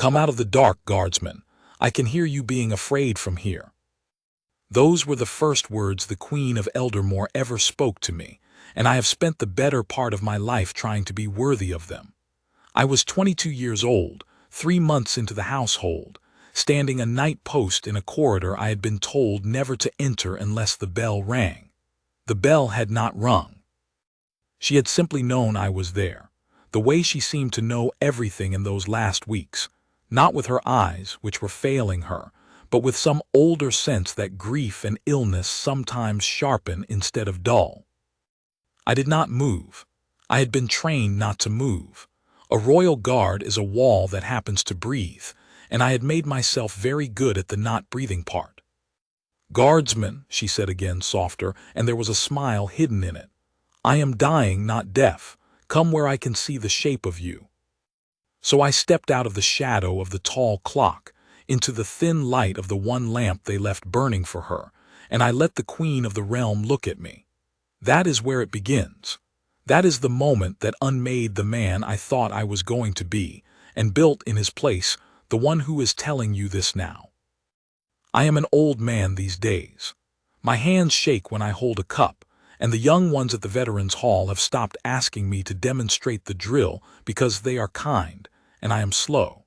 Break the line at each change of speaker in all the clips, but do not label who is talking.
"Come out of the dark, guardsman. I can hear you being afraid from here." Those were the first words the Queen of Eldermore ever spoke to me, and I have spent the better part of my life trying to be worthy of them. I was 22 years old, 3 months into the household, standing a night post in a corridor I had been told never to enter unless the bell rang. The bell had not rung. She had simply known I was there, the way she seemed to know everything in those last weeks, not with her eyes, which were failing her, but with some older sense that grief and illness sometimes sharpen instead of dull. I did not move. I had been trained not to move. A royal guard is a wall that happens to breathe, and I had made myself very good at the not breathing part. "Guardsman," she said again, softer, and there was a smile hidden in it. "I am dying, not deaf. Come where I can see the shape of you." So I stepped out of the shadow of the tall clock, into the thin light of the one lamp they left burning for her, and I let the Queen of the realm look at me. That is where it begins. That is the moment that unmade the man I thought I was going to be, and built in his place the one who is telling you this now. I am an old man these days. My hands shake when I hold a cup, and the young ones at the Veterans Hall have stopped asking me to demonstrate the drill because they are kind, and I am slow.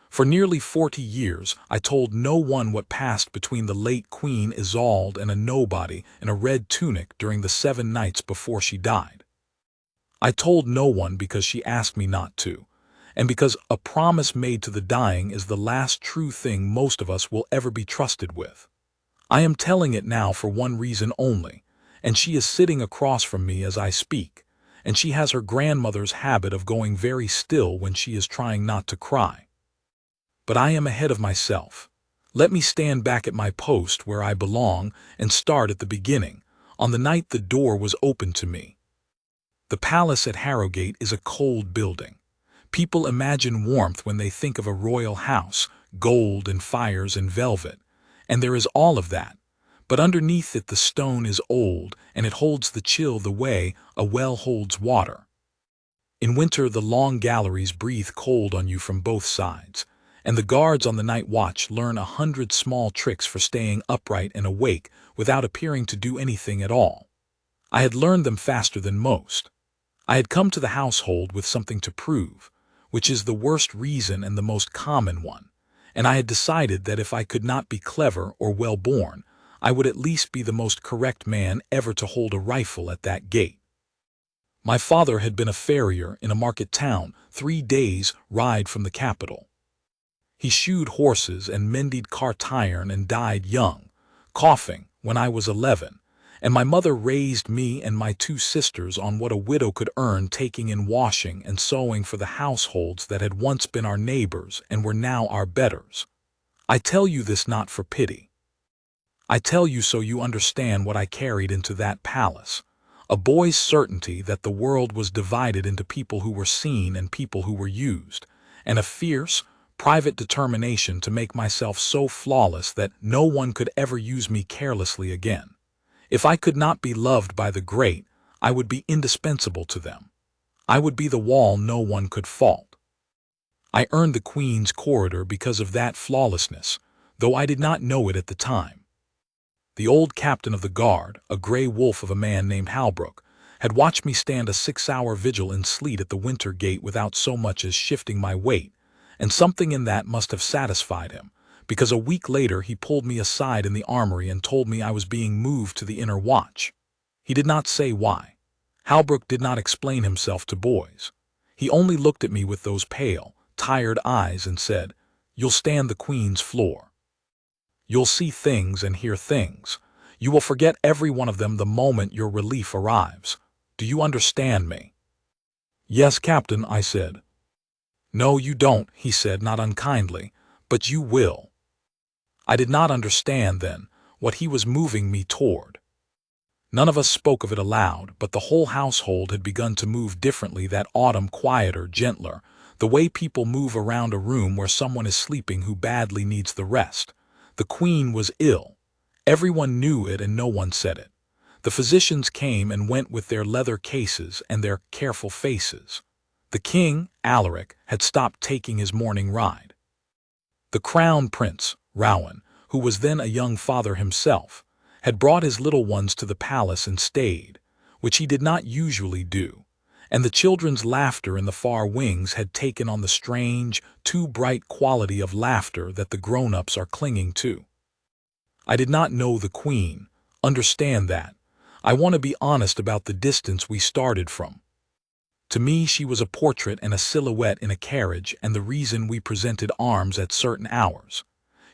For nearly 40 years, I told no one what passed between the late Queen Isolde and a nobody in a red tunic during the 7 nights before she died. I told no one because she asked me not to, and because a promise made to the dying is the last true thing most of us will ever be trusted with. I am telling it now for one reason only, and she is sitting across from me as I speak, and she has her grandmother's habit of going very still when she is trying not to cry. But I am ahead of myself. Let me stand back at my post where I belong and start at the beginning, on the night the door was opened to me. The palace at Harrogate is a cold building. People imagine warmth when they think of a royal house, gold and fires and velvet, and there is all of that, but underneath it the stone is old and it holds the chill the way a well holds water. In winter the long galleries breathe cold on you from both sides, and the guards on the night watch learn 100 small tricks for staying upright and awake without appearing to do anything at all. I had learned them faster than most. I had come to the household with something to prove, which is the worst reason and the most common one, and I had decided that if I could not be clever or well-born, I would at least be the most correct man ever to hold a rifle at that gate. My father had been a farrier in a market town 3 days' ride from the capital. He shoed horses and mended cart iron and died young, coughing, when I was 11, and my mother raised me and my 2 sisters on what a widow could earn taking in washing and sewing for the households that had once been our neighbors and were now our betters. I tell you this not for pity. I tell you so you understand what I carried into that palace, a boy's certainty that the world was divided into people who were seen and people who were used, and a fierce, private determination to make myself so flawless that no one could ever use me carelessly again. If I could not be loved by the great, I would be indispensable to them. I would be the wall no one could fault. I earned the Queen's corridor because of that flawlessness, though I did not know it at the time. The old captain of the guard, a gray wolf of a man named Halbrook, had watched me stand a 6-hour vigil in sleet at the winter gate without so much as shifting my weight, and something in that must have satisfied him, because a week later he pulled me aside in the armory and told me I was being moved to the inner watch. He did not say why. Halbrook did not explain himself to boys. He only looked at me with those pale, tired eyes and said, "You'll stand the Queen's floor. You'll see things and hear things. You will forget every one of them the moment your relief arrives. Do you understand me?" "Yes, Captain," I said. "No, you don't," he said, not unkindly, "but you will." I did not understand, then, what he was moving me toward. None of us spoke of it aloud, but the whole household had begun to move differently that autumn, quieter, gentler, the way people move around a room where someone is sleeping who badly needs the rest. The Queen was ill. Everyone knew it and no one said it. The physicians came and went with their leather cases and their careful faces. The king, Alaric, had stopped taking his morning ride. The crown prince, Rowan, who was then a young father himself, had brought his little ones to the palace and stayed, which he did not usually do, and the children's laughter in the far wings had taken on the strange, too bright quality of laughter that the grown-ups are clinging to. I did not know the Queen, understand that. I want to be honest about the distance we started from. To me, she was a portrait and a silhouette in a carriage, and the reason we presented arms at certain hours.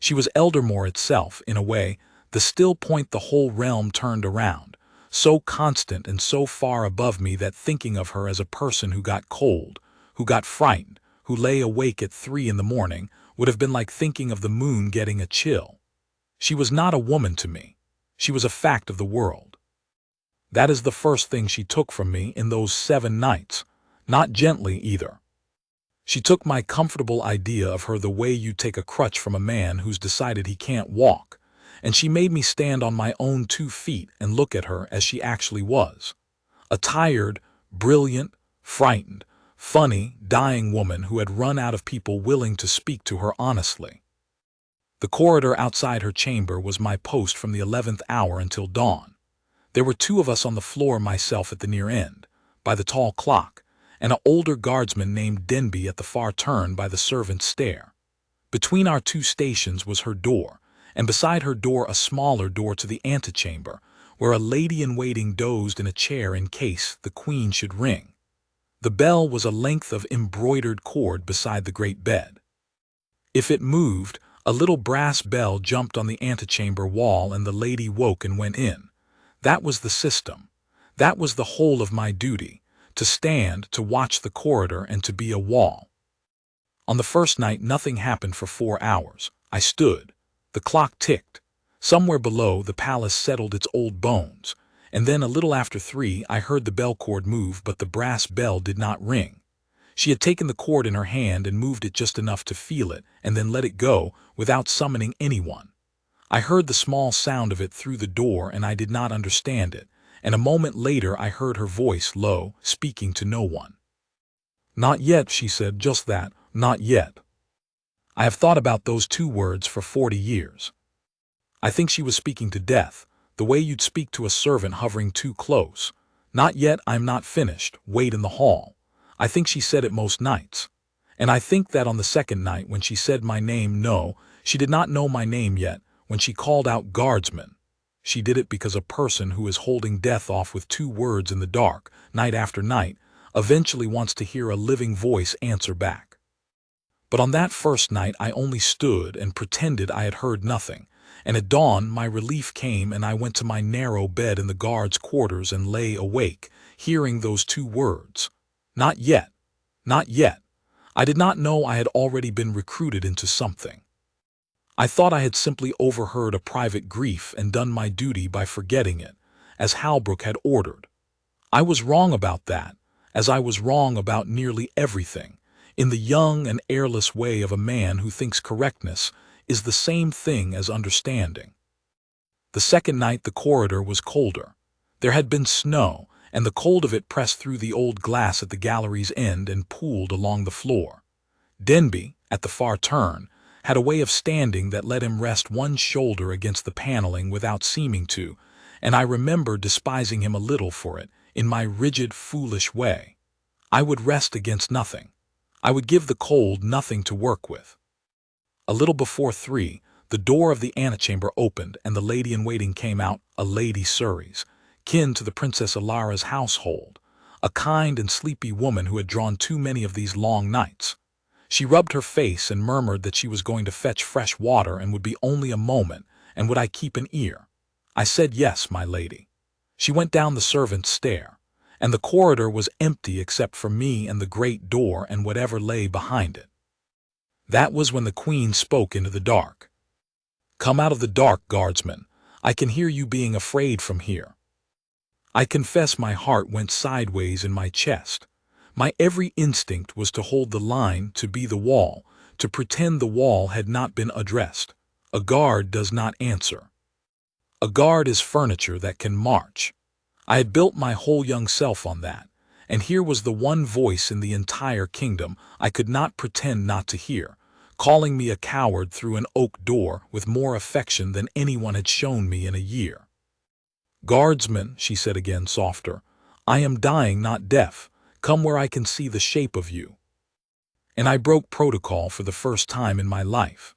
She was Eldermore itself, in a way, the still point the whole realm turned around, so constant and so far above me that thinking of her as a person who got cold, who got frightened, who lay awake at 3 in the morning, would have been like thinking of the moon getting a chill. She was not a woman to me. She was a fact of the world. That is the first thing she took from me in those 7 nights, not gently either. She took my comfortable idea of her the way you take a crutch from a man who's decided he can't walk, and she made me stand on my own 2 feet and look at her as she actually was. A tired, brilliant, frightened, funny, dying woman who had run out of people willing to speak to her honestly. The corridor outside her chamber was my post from the 11th hour until dawn. There were 2 of us on the floor, myself at the near end, by the tall clock, and an older guardsman named Denby at the far turn by the servants' stair. Between our 2 stations was her door, and beside her door a smaller door to the antechamber, where a lady-in-waiting dozed in a chair in case the Queen should ring. The bell was a length of embroidered cord beside the great bed. If it moved, a little brass bell jumped on the antechamber wall and the lady woke and went in. That was the system. That was the whole of my duty, to stand, to watch the corridor, and to be a wall. On the first night nothing happened for 4 hours. I stood. The clock ticked. Somewhere below the palace settled its old bones, and then a little after 3 I heard the bell cord move, but the brass bell did not ring. She had taken the cord in her hand and moved it just enough to feel it, and then let it go without summoning anyone. I heard the small sound of it through the door, and I did not understand it, and a moment later I heard her voice, low, speaking to no one. "Not yet," she said, just that, "not yet." I have thought about those 2 words for 40 years. I think she was speaking to death, the way you'd speak to a servant hovering too close. "Not yet, I'm not finished, wait in the hall." I think she said it most nights. And I think that on the 2nd night, when she said my name, no, she did not know my name yet, when she called out guardsman, she did it because a person who is holding death off with 2 words in the dark, night after night, eventually wants to hear a living voice answer back. But on that first night I only stood and pretended I had heard nothing, and at dawn my relief came and I went to my narrow bed in the guards' quarters and lay awake, hearing those 2 words. Not yet. Not yet. I did not know I had already been recruited into something. I thought I had simply overheard a private grief and done my duty by forgetting it, as Halbrook had ordered. I was wrong about that, as I was wrong about nearly everything, in the young and airless way of a man who thinks correctness is the same thing as understanding. The 2nd night the corridor was colder. There had been snow, and the cold of it pressed through the old glass at the gallery's end and pooled along the floor. Denby, at the far turn, had a way of standing that let him rest one shoulder against the paneling without seeming to, and I remember despising him a little for it, in my rigid, foolish way. I would rest against nothing. I would give the cold nothing to work with. A little before 3, the door of the antechamber opened, and the lady-in-waiting came out, a Lady Surrey's, kin to the Princess Alara's household, a kind and sleepy woman who had drawn too many of these long nights. She rubbed her face and murmured that she was going to fetch fresh water and would be only a moment, and would I keep an ear? I said yes, my lady. She went down the servants' stair, and the corridor was empty except for me and the great door and whatever lay behind it. That was when the Queen spoke into the dark. "Come out of the dark, guardsman. I can hear you being afraid from here." I confess my heart went sideways in my chest. My every instinct was to hold the line, to be the wall, to pretend the wall had not been addressed. A guard does not answer. A guard is furniture that can march. I had built my whole young self on that, and here was the one voice in the entire kingdom I could not pretend not to hear, calling me a coward through an oak door with more affection than anyone had shown me in a year. "Guardsman," she said again softer, "I am dying, not deaf. Come where I can see the shape of you." And I broke protocol for the first time in my life.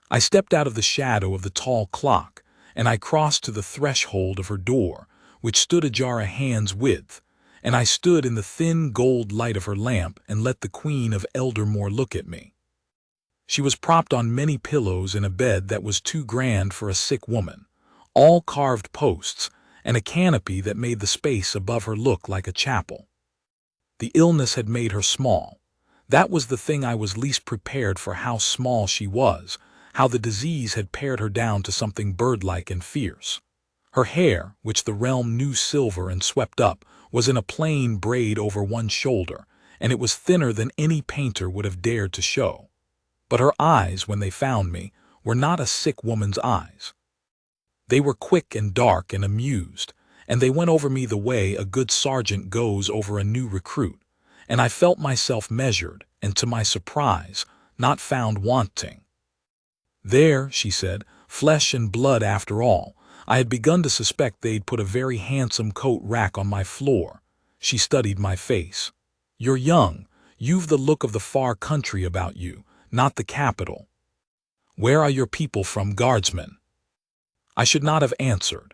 I stepped out of the shadow of the tall clock, and I crossed to the threshold of her door, which stood ajar a hand's width, and I stood in the thin gold light of her lamp and let the Queen of Eldermore look at me. She was propped on many pillows in a bed that was too grand for a sick woman, all carved posts, and a canopy that made the space above her look like a chapel. The illness had made her small. That was the thing I was least prepared for, how small she was, how the disease had pared her down to something bird-like and fierce. Her hair, which the realm knew silver and swept up, was in a plain braid over one shoulder, and it was thinner than any painter would have dared to show. But her eyes, when they found me, were not a sick woman's eyes. They were quick and dark and amused, and they went over me the way a good sergeant goes over a new recruit, and I felt myself measured, and to my surprise, not found wanting. "There," she said, "flesh and blood after all. I had begun to suspect they'd put a very handsome coat rack on my floor." She studied my face. "You're young. You've the look of the far country about you, not the capital. Where are your people from, guardsman?" I should not have answered.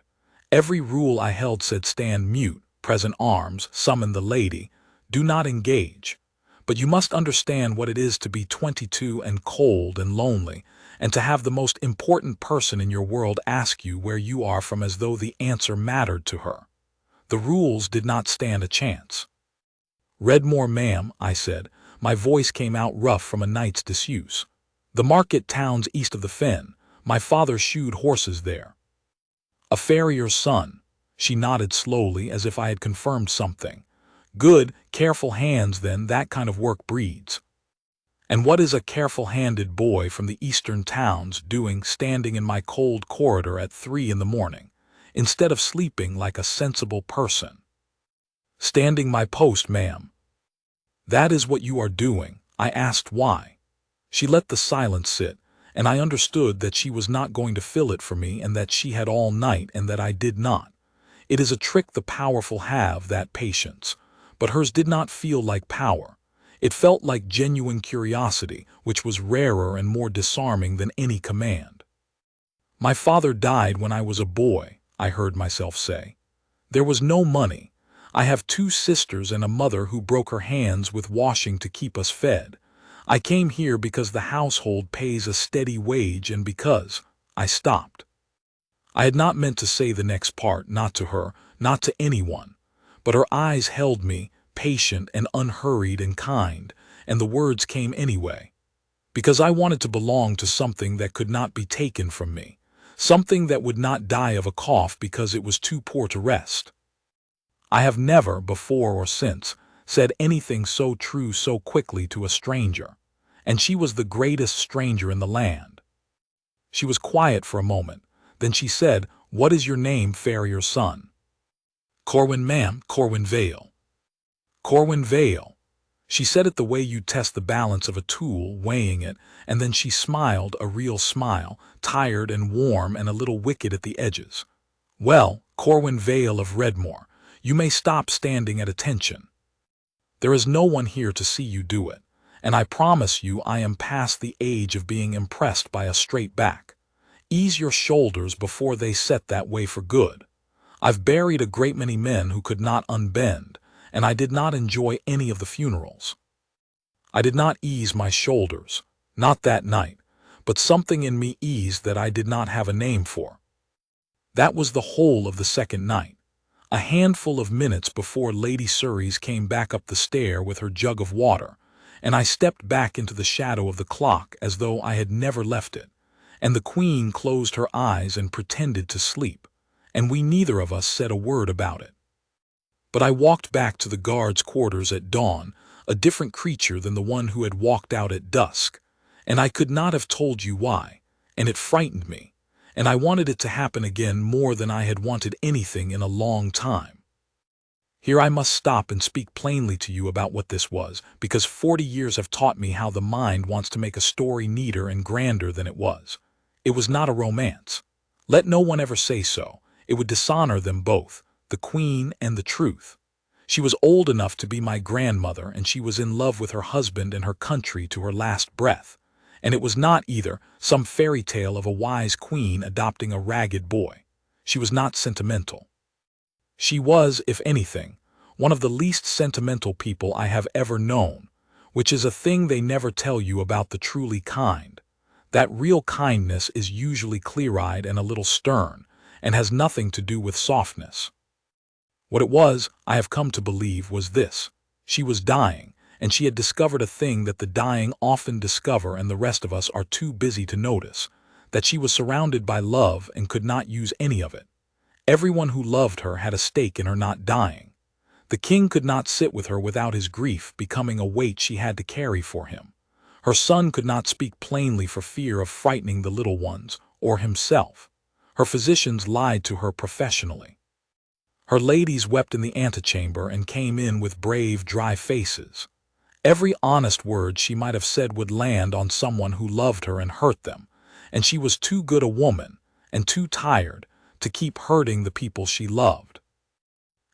Every rule I held said stand mute, present arms, summon the lady, do not engage. But you must understand what it is to be 22 and cold and lonely, and to have the most important person in your world ask you where you are from as though the answer mattered to her. The rules did not stand a chance. "Redmore, ma'am," I said. My voice came out rough from a night's disuse. "The market town's east of the fen. My father shoed horses there." "A farrier's son." She nodded slowly as if I had confirmed something. "Good, careful hands then, that kind of work breeds." "And what is a careful-handed boy from the eastern towns doing standing in my cold corridor at 3 in the morning, instead of sleeping like a sensible person?" "Standing my post, ma'am." "That is what you are doing." I asked why. She let the silence sit, and I understood that she was not going to fill it for me, and that she had all night and that I did not. It is a trick the powerful have, that patience. But hers did not feel like power. It felt like genuine curiosity, which was rarer and more disarming than any command. "My father died when I was a boy," I heard myself say. "There was no money. I have 2 sisters and a mother who broke her hands with washing to keep us fed. I came here because the household pays a steady wage and because—" I stopped. I had not meant to say the next part, not to her, not to anyone. But her eyes held me, patient and unhurried and kind, and the words came anyway. Because I wanted to belong to something that could not be taken from me, something that would not die of a cough because it was too poor to rest. I have never, before or since, said anything so true so quickly to a stranger, and she was the greatest stranger in the land. She was quiet for a moment, then she said, "What is your name, farrier's son?" "Corwin, ma'am, Corwin Vale." "Corwin Vale." She said it the way you test the balance of a tool, weighing it, and then she smiled, a real smile, tired and warm and a little wicked at the edges. "Well, Corwin Vale of Redmore, you may stop standing at attention. There is no one here to see you do it, and I promise you I am past the age of being impressed by a straight back. Ease your shoulders before they set that way for good. I've buried a great many men who could not unbend, and I did not enjoy any of the funerals. I did not ease my shoulders, not that night, but something in me eased that I did not have a name for. That was the whole of the second night. A handful of minutes before Lady Surrey's came back up the stair with her jug of water, and I stepped back into the shadow of the clock as though I had never left it, and the Queen closed her eyes and pretended to sleep, and we neither of us said a word about it. But I walked back to the guards' quarters at dawn, a different creature than the one who had walked out at dusk, and I could not have told you why, and it frightened me, and I wanted it to happen again more than I had wanted anything in a long time. Here I must stop and speak plainly to you about what this was, because 40 years have taught me how the mind wants to make a story neater and grander than it was. It was not a romance. Let no one ever say so. It would dishonor them both, the queen and the truth. She was old enough to be my grandmother, and she was in love with her husband and her country to her last breath. And it was not either some fairy tale of a wise queen adopting a ragged boy. She was not sentimental. She was, if anything, one of the least sentimental people I have ever known, which is a thing they never tell you about the truly kind. That real kindness is usually clear-eyed and a little stern, and has nothing to do with softness. What it was, I have come to believe, was this. She was dying, and she had discovered a thing that the dying often discover and the rest of us are too busy to notice, that she was surrounded by love and could not use any of it. Everyone who loved her had a stake in her not dying. The king could not sit with her without his grief becoming a weight she had to carry for him. Her son could not speak plainly for fear of frightening the little ones, or himself. Her physicians lied to her professionally. Her ladies wept in the antechamber and came in with brave, dry faces. Every honest word she might have said would land on someone who loved her and hurt them, and she was too good a woman, and too tired, to keep hurting the people she loved.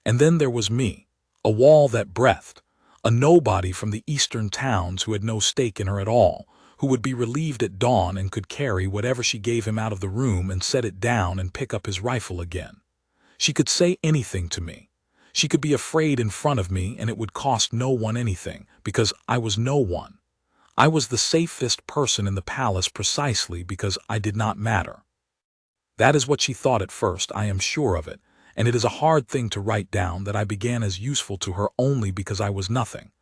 And then there was me, a wall that breathed, a nobody from the eastern towns who had no stake in her at all, who would be relieved at dawn and could carry whatever she gave him out of the room and set it down and pick up his rifle again. She could say anything to me. She could be afraid in front of me and it would cost no one anything, because I was no one. I was the safest person in the palace precisely because I did not matter. That is what she thought at first, I am sure of it, and it is a hard thing to write down that I began as useful to her only because I was nothing.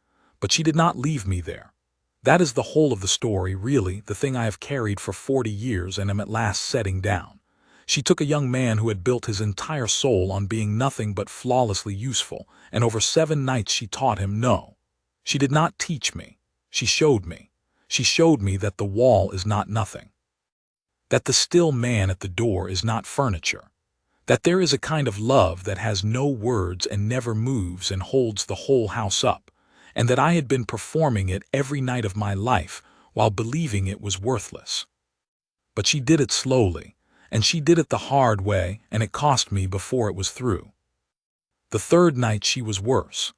But she did not leave me there. That is the whole of the story, really, the thing I have carried for 40 years and am at last setting down. She took a young man who had built his entire soul on being nothing but flawlessly useful, and over 7 nights she taught him no. She did not teach me. She showed me. She showed me that the wall is not nothing. That the still man at the door is not furniture. That there is a kind of love that has no words and never moves and holds the whole house up, and that I had been performing it every night of my life while believing it was worthless. But she did it slowly, and she did it the hard way, and it cost me before it was through. The 3rd night she was worse.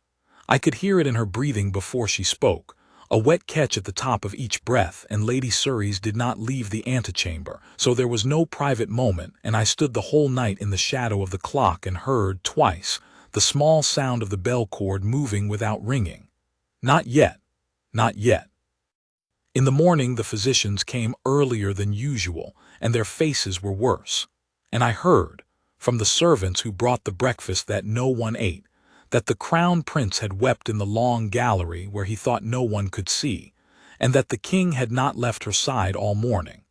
I could hear it in her breathing before she spoke, a wet catch at the top of each breath, and Lady Surrey's did not leave the antechamber, so there was no private moment, and I stood the whole night in the shadow of the clock and heard, twice, the small sound of the bell cord moving without ringing. Not yet. Not yet. In the morning the physicians came earlier than usual, and their faces were worse. And I heard, from the servants who brought the breakfast that no one ate, that the crown prince had wept in the long gallery where he thought no one could see, and that the king had not left her side all morning.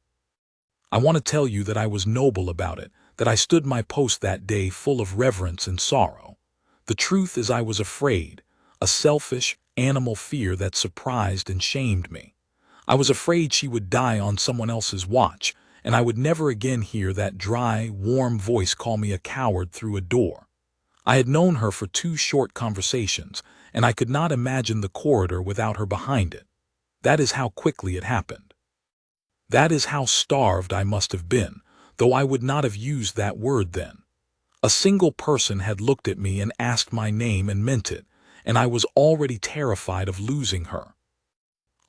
I want to tell you that I was noble about it, that I stood my post that day full of reverence and sorrow. The truth is I was afraid, a selfish, animal fear that surprised and shamed me. I was afraid she would die on someone else's watch, and I would never again hear that dry, warm voice call me a coward through a door. I had known her for 2 short conversations, and I could not imagine the corridor without her behind it. That is how quickly it happened. That is how starved I must have been, though I would not have used that word then. A single person had looked at me and asked my name and meant it, and I was already terrified of losing her.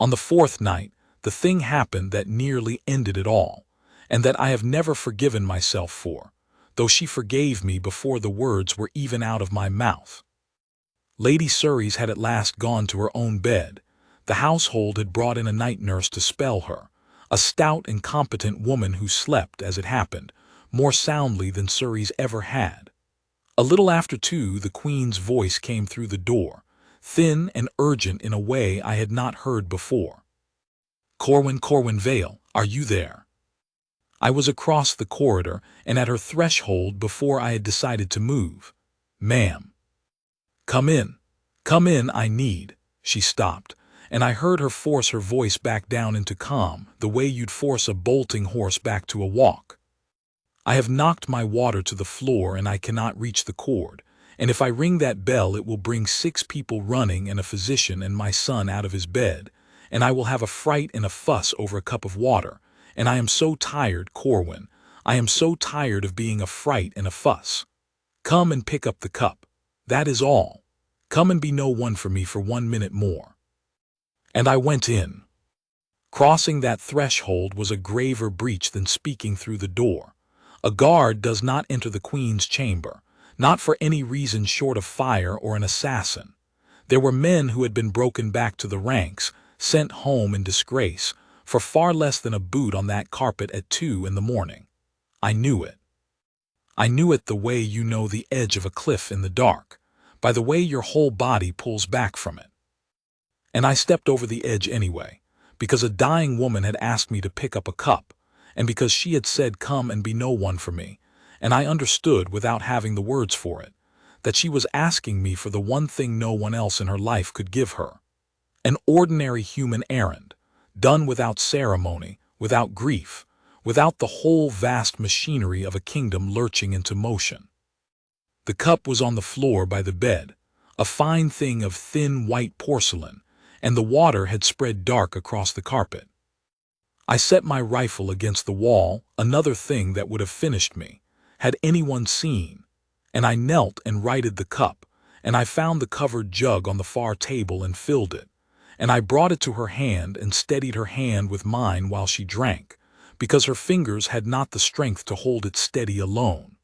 On the 4th night, the thing happened that nearly ended it all, and that I have never forgiven myself for, though she forgave me before the words were even out of my mouth. Lady Surrey's had at last gone to her own bed. The household had brought in a night nurse to spell her, a stout and competent woman who slept, as it happened, more soundly than Surrey's ever had. A little after 2, the Queen's voice came through the door, thin and urgent in a way I had not heard before. Corwin Vale, are you there?" I was across the corridor and at her threshold before I had decided to move. "Ma'am." Come in, I need." She stopped, and I heard her force her voice back down into calm, the way you'd force a bolting horse back to a walk. "I have knocked my water to the floor and I cannot reach the cord. And if I ring that bell, it will bring 6 people running and a physician and my son out of his bed, and I will have a fright and a fuss over a cup of water, and I am so tired, Corwin. I am so tired of being a fright and a fuss. Come and pick up the cup. That is all. Come and be no one for me for 1 minute more. And I went in. Crossing that threshold was a graver breach than speaking through the door. A guard does not enter the Queen's chamber, not for any reason short of fire or an assassin. There were men who had been broken back to the ranks, sent home in disgrace, for far less than a boot on that carpet at 2 in the morning. I knew it. I knew it the way you know the edge of a cliff in the dark, by the way your whole body pulls back from it. And I stepped over the edge anyway, because a dying woman had asked me to pick up a cup, and because she had said come and be no one for me, and I understood without having the words for it, that she was asking me for the one thing no one else in her life could give her. An ordinary human errand, done without ceremony, without grief, without the whole vast machinery of a kingdom lurching into motion. The cup was on the floor by the bed, a fine thing of thin white porcelain, and the water had spread dark across the carpet. I set my rifle against the wall, another thing that would have finished me, had anyone seen, and I knelt and righted the cup, and I found the covered jug on the far table and filled it, and I brought it to her hand and steadied her hand with mine while she drank, because her fingers had not the strength to hold it steady alone.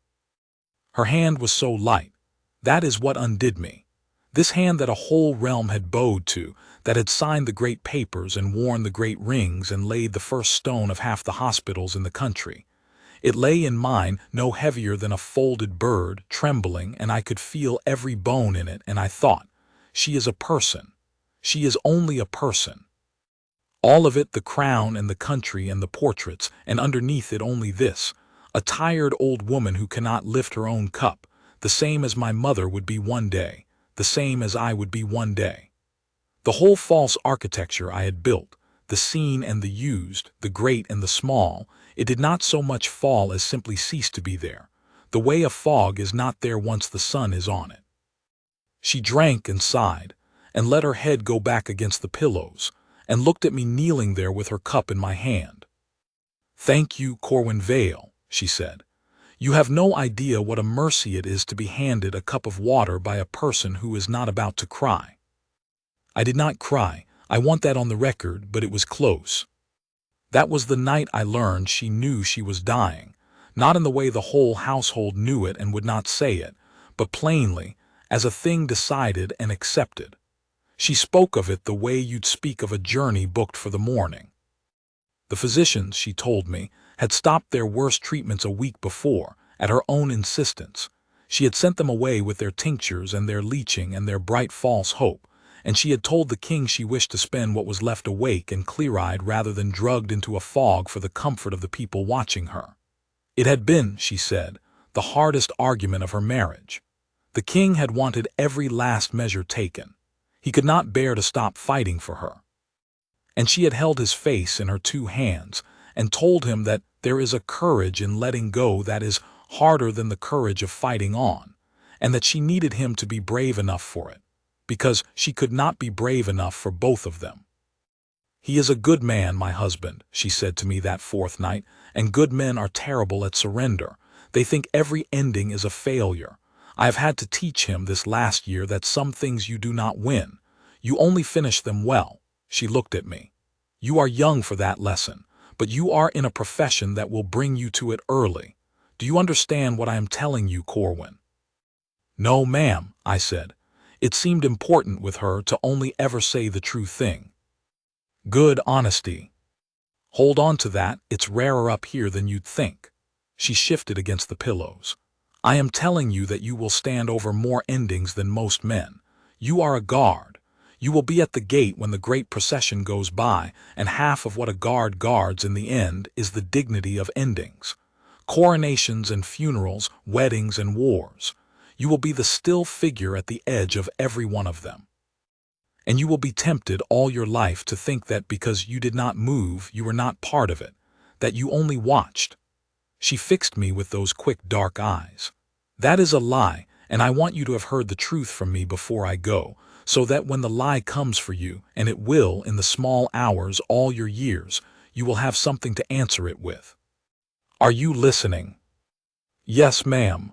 Her hand was so light. That is what undid me. This hand that a whole realm had bowed to, that had signed the great papers and worn the great rings and laid the first stone of half the hospitals in the country. It lay in mine no heavier than a folded bird, trembling, and I could feel every bone in it, and I thought, she is a person. She is only a person. All of it, the crown and the country and the portraits, and underneath it only this, a tired old woman who cannot lift her own cup, the same as my mother would be one day, the same as I would be one day. The whole false architecture I had built, the seen and the used, the great and the small, it did not so much fall as simply cease to be there, the way a fog is not there once the sun is on it. She drank and sighed, and let her head go back against the pillows, and looked at me kneeling there with her cup in my hand. "Thank you, Corwin Vale," she said. "You have no idea what a mercy it is to be handed a cup of water by a person who is not about to cry." I did not cry, I want that on the record, but it was close. That was the night I learned she knew she was dying, not in the way the whole household knew it and would not say it, but plainly, as a thing decided and accepted. She spoke of it the way you'd speak of a journey booked for the morning. The physicians, she told me, had stopped their worst treatments a week before, at her own insistence. She had sent them away with their tinctures and their leeching and their bright false hope, and she had told the king she wished to spend what was left awake and clear-eyed rather than drugged into a fog for the comfort of the people watching her. It had been, she said, the hardest argument of her marriage. The king had wanted every last measure taken. He could not bear to stop fighting for her. And she had held his face in her 2 hands and told him that there is a courage in letting go that is harder than the courage of fighting on, and that she needed him to be brave enough for it, because she could not be brave enough for both of them. "He is a good man, my husband," she said to me that 4th night, "and good men are terrible at surrender. They think every ending is a failure. I have had to teach him this last year that some things you do not win. You only finish them well." She looked at me. "You are young for that lesson, but you are in a profession that will bring you to it early. Do you understand what I am telling you, Corwin?" "No, ma'am," I said. It seemed important with her to only ever say the true thing. "Good honesty. Hold on to that, it's rarer up here than you'd think." She shifted against the pillows. "I am telling you that you will stand over more endings than most men. You are a guard. You will be at the gate when the great procession goes by, and half of what a guard guards in the end is the dignity of endings. Coronations and funerals, weddings and wars. You will be the still figure at the edge of every one of them. And you will be tempted all your life to think that because you did not move, you were not part of it, that you only watched." She fixed me with those quick dark eyes. "That is a lie, and I want you to have heard the truth from me before I go, so that when the lie comes for you, and it will in the small hours all your years, you will have something to answer it with. Are you listening? Yes, ma'am.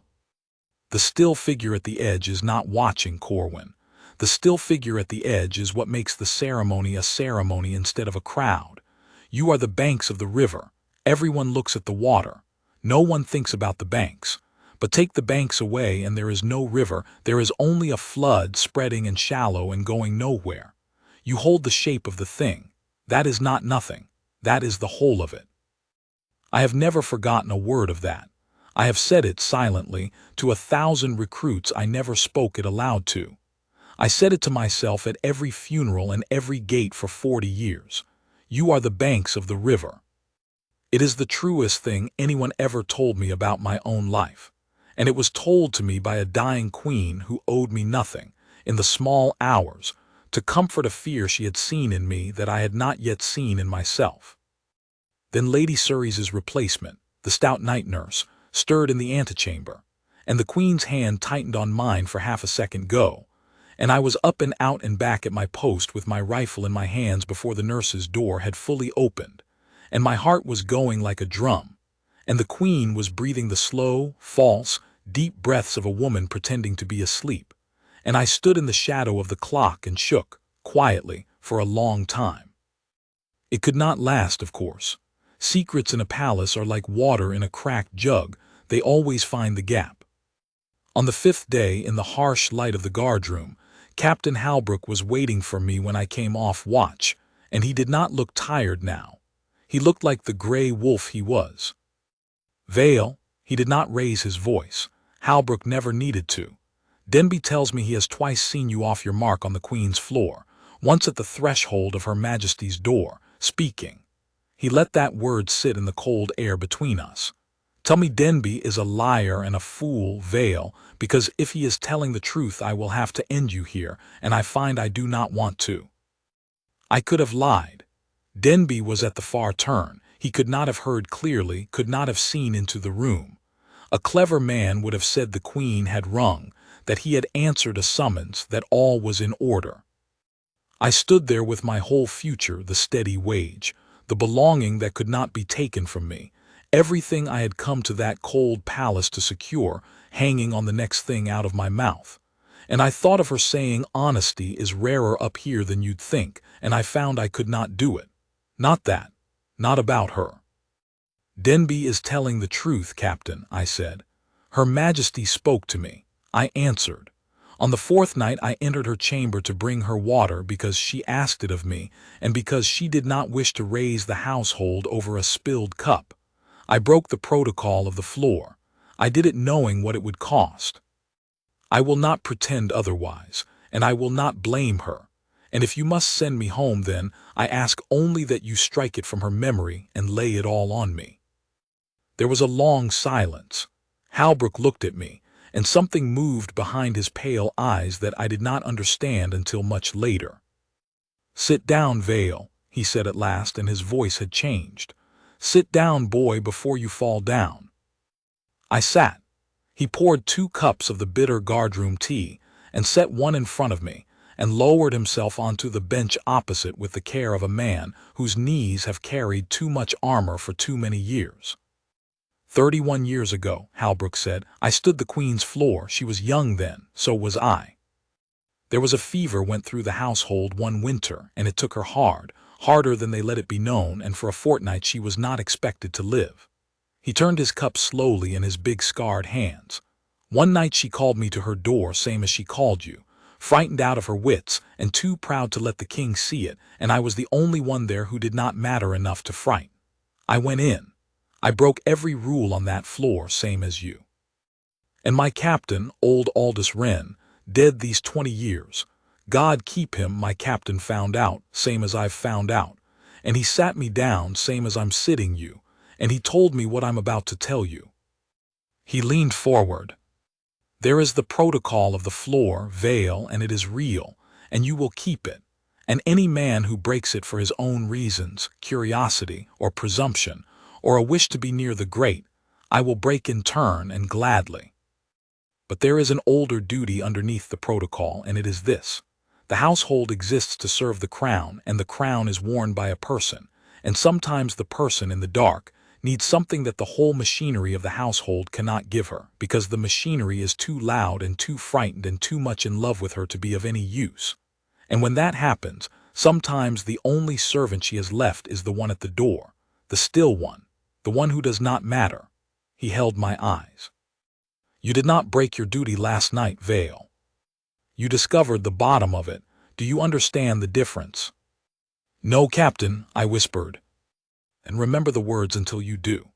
The still figure at the edge is not watching, Corwin. The still figure at the edge is what makes the ceremony a ceremony instead of a crowd. You are the banks of the river. Everyone looks at the water. No one thinks about the banks. But take the banks away and there is no river, there is only a flood spreading and shallow and going nowhere. You hold the shape of the thing. That is not nothing. That is the whole of it. I have never forgotten a word of that. I have said it silently to 1,000 recruits I never spoke it aloud to. I said it to myself at every funeral and every gate for 40 years. You are the banks of the river. It is the truest thing anyone ever told me about my own life. And it was told to me by a dying queen who owed me nothing, in the small hours, to comfort a fear she had seen in me that I had not yet seen in myself. Then Lady Surrey's replacement, the stout night nurse, stirred in the antechamber, and the queen's hand tightened on mine for half a second go, and I was up and out and back at my post with my rifle in my hands before the nurse's door had fully opened, and my heart was going like a drum, and the queen was breathing the slow, false, deep breaths of a woman pretending to be asleep, and I stood in the shadow of the clock and shook, quietly, for a long time. It could not last, of course. Secrets in a palace are like water in a cracked jug, they always find the gap. On the 5th day, in the harsh light of the guardroom, Captain Halbrook was waiting for me when I came off watch, and he did not look tired now. He looked like the gray wolf he was. Vale, he did not raise his voice. Halbrook never needed to. Denby tells me he has twice seen you off your mark on the Queen's floor, once at the threshold of Her Majesty's door, speaking. He let that word sit in the cold air between us. Tell me Denby is a liar and a fool, Vale, because if he is telling the truth I will have to end you here, and I find I do not want to. I could have lied. Denby was at the far turn. He could not have heard clearly, could not have seen into the room. A clever man would have said the Queen had rung, that he had answered a summons, that all was in order. I stood there with my whole future, the steady wage, the belonging that could not be taken from me, everything I had come to that cold palace to secure, hanging on the next thing out of my mouth. And I thought of her saying honesty is rarer up here than you'd think, and I found I could not do it. Not that. Not about her. Denby is telling the truth, Captain, I said. Her Majesty spoke to me. I answered. On the 4th night I entered her chamber to bring her water because she asked it of me, and because she did not wish to raise the household over a spilled cup. I broke the protocol of the floor. I did it knowing what it would cost. I will not pretend otherwise, and I will not blame her. And if you must send me home, then I ask only that you strike it from her memory and lay it all on me. There was a long silence. Halbrook looked at me, and something moved behind his pale eyes that I did not understand until much later. Sit down, Vale, he said at last, and his voice had changed. Sit down, boy, before you fall down. I sat. He poured 2 cups of the bitter guardroom tea, and set one in front of me, and lowered himself onto the bench opposite with the care of a man whose knees have carried too much armor for too many years. 31 years ago, Halbrook said, I stood the Queen's floor. She was young then, so was I. There was a fever went through the household one winter, and it took her hard, harder than they let it be known, and for a fortnight she was not expected to live. He turned his cup slowly in his big scarred hands. One night she called me to her door, same as she called you, frightened out of her wits, and too proud to let the king see it, and I was the only one there who did not matter enough to frighten. I went in. I broke every rule on that floor, same as you. And my captain, old Aldous Wren, dead these 20 years. God keep him, my captain found out, same as I've found out. And he sat me down, same as I'm sitting you, and he told me what I'm about to tell you. He leaned forward. There is the protocol of the floor, Vale, and it is real, and you will keep it. And any man who breaks it for his own reasons, curiosity, or presumption, or a wish to be near the great, I will break in turn and gladly. But there is an older duty underneath the protocol, and it is this. The household exists to serve the crown, and the crown is worn by a person, and sometimes the person in the dark needs something that the whole machinery of the household cannot give her, because the machinery is too loud and too frightened and too much in love with her to be of any use. And when that happens, sometimes the only servant she has left is the one at the door, the still one, the one who does not matter. He held my eyes. You did not break your duty last night, Vale. You discovered the bottom of it. Do you understand the difference? No, Captain, I whispered. And remember the words until you do.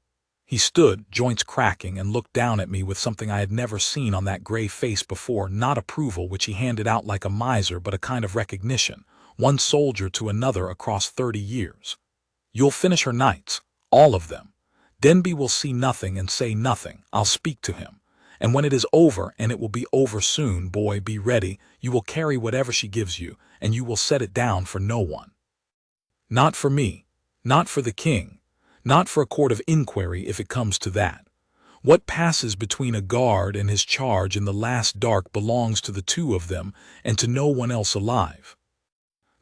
He stood, joints cracking, and looked down at me with something I had never seen on that gray face before, not approval, which he handed out like a miser, but a kind of recognition, one soldier to another across 30 years. You'll finish her nights, all of them. Denby will see nothing and say nothing. I'll speak to him. And when it is over, and it will be over soon, boy, be ready, you will carry whatever she gives you, and you will set it down for no one. Not for me, not for the king, not for a court of inquiry if it comes to that. What passes between a guard and his charge in the last dark belongs to the two of them and to no one else alive.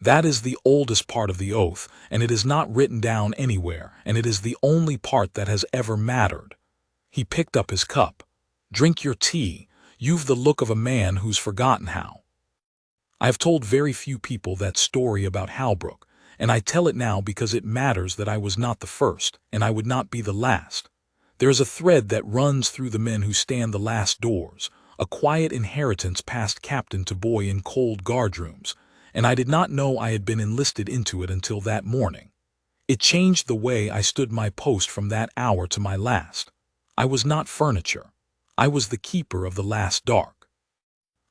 That is the oldest part of the oath, and it is not written down anywhere, and it is the only part that has ever mattered. He picked up his cup. Drink your tea. You've the look of a man who's forgotten how. I have told very few people that story about Halbrook, and I tell it now because it matters that I was not the first, and I would not be the last. There is a thread that runs through the men who stand the last doors, a quiet inheritance passed captain to boy in cold guardrooms, and I did not know I had been enlisted into it until that morning. It changed the way I stood my post from that hour to my last. I was not furniture. I was the keeper of the last dark.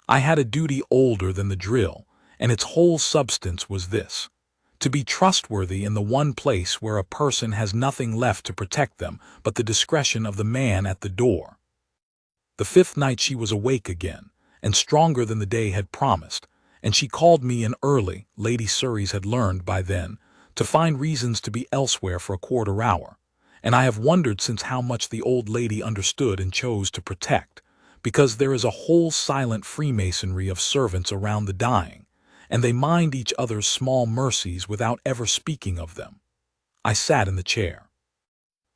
I had a duty older than the drill, and its whole substance was this: to be trustworthy in the one place where a person has nothing left to protect them but the discretion of the man at the door. The 5th night she was awake again, and stronger than the day had promised, and she called me in early. Lady Surrey's had learned by then to find reasons to be elsewhere for a quarter hour, and I have wondered since how much the old lady understood and chose to protect, because there is a whole silent freemasonry of servants around the dying, and they mind each other's small mercies without ever speaking of them. I sat in the chair.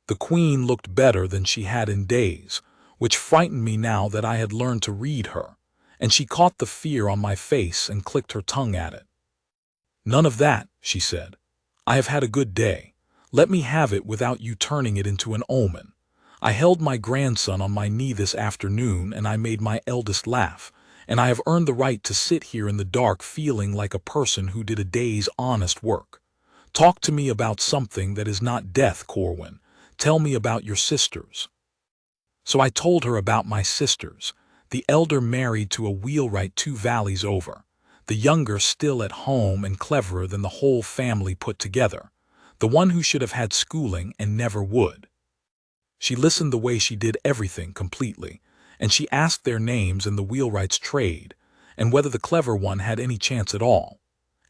The Queen looked better than she had in days, which frightened me now that I had learned to read her, and she caught the fear on my face and clicked her tongue at it. None of that, she said. I have had a good day. Let me have it without you turning it into an omen. I held my grandson on my knee this afternoon, and I made my eldest laugh, and I have earned the right to sit here in the dark feeling like a person who did a day's honest work. Talk to me about something that is not death, Corwin. Tell me about your sisters. So I told her about my sisters, the elder married to a wheelwright 2 valleys over, the younger still at home and cleverer than the whole family put together, the one who should have had schooling and never would. She listened the way she did everything completely, and she asked their names and the wheelwright's trade, and whether the clever one had any chance at all.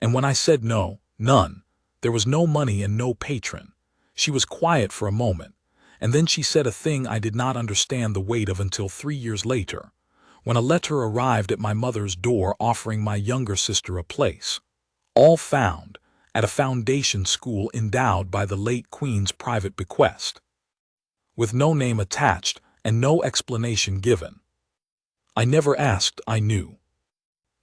And when I said no, none, there was no money and no patron, she was quiet for a moment, and then she said a thing I did not understand the weight of until 3 years later, when a letter arrived at my mother's door offering my younger sister a place, all found, at a foundation school endowed by the late Queen's private bequest, with no name attached and no explanation given. I never asked, I knew.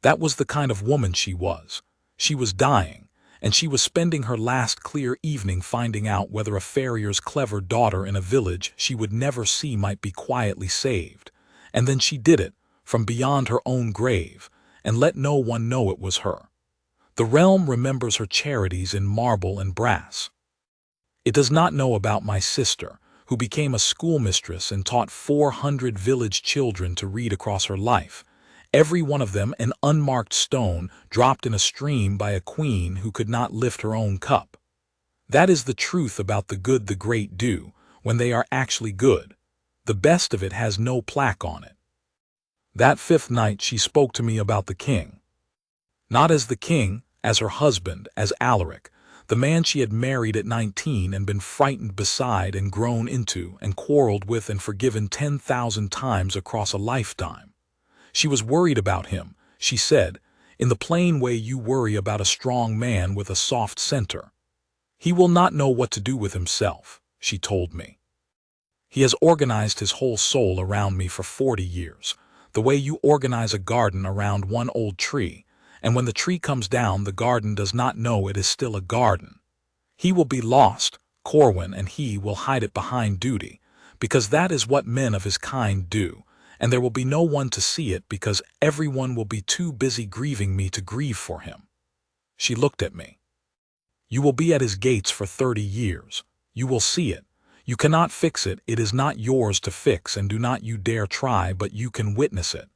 That was the kind of woman she was. She was dying, and she was spending her last clear evening finding out whether a farrier's clever daughter in a village she would never see might be quietly saved, and then she did it, from beyond her own grave, and let no one know it was her. The realm remembers her charities in marble and brass. It does not know about my sister, who became a schoolmistress and taught 400 village children to read across her life, every one of them an unmarked stone dropped in a stream by a queen who could not lift her own cup. That is the truth about the good the great do, when they are actually good. The best of it has no plaque on it. That 5th night she spoke to me about the king. Not as the king, as her husband, as Alaric, the man she had married at 19 and been frightened beside and grown into and quarreled with and forgiven 10,000 times across a lifetime. She was worried about him, she said, in the plain way you worry about a strong man with a soft center. He will not know what to do with himself, she told me. He has organized his whole soul around me for 40 years, the way you organize a garden around one old tree, and when the tree comes down the garden does not know it is still a garden. He will be lost, Corwin, and he will hide it behind duty, because that is what men of his kind do, and there will be no one to see it because everyone will be too busy grieving me to grieve for him. She looked at me. You will be at his gates for 30 years. You will see it. You cannot fix it. It is not yours to fix, and do not you dare try, but you can witness it.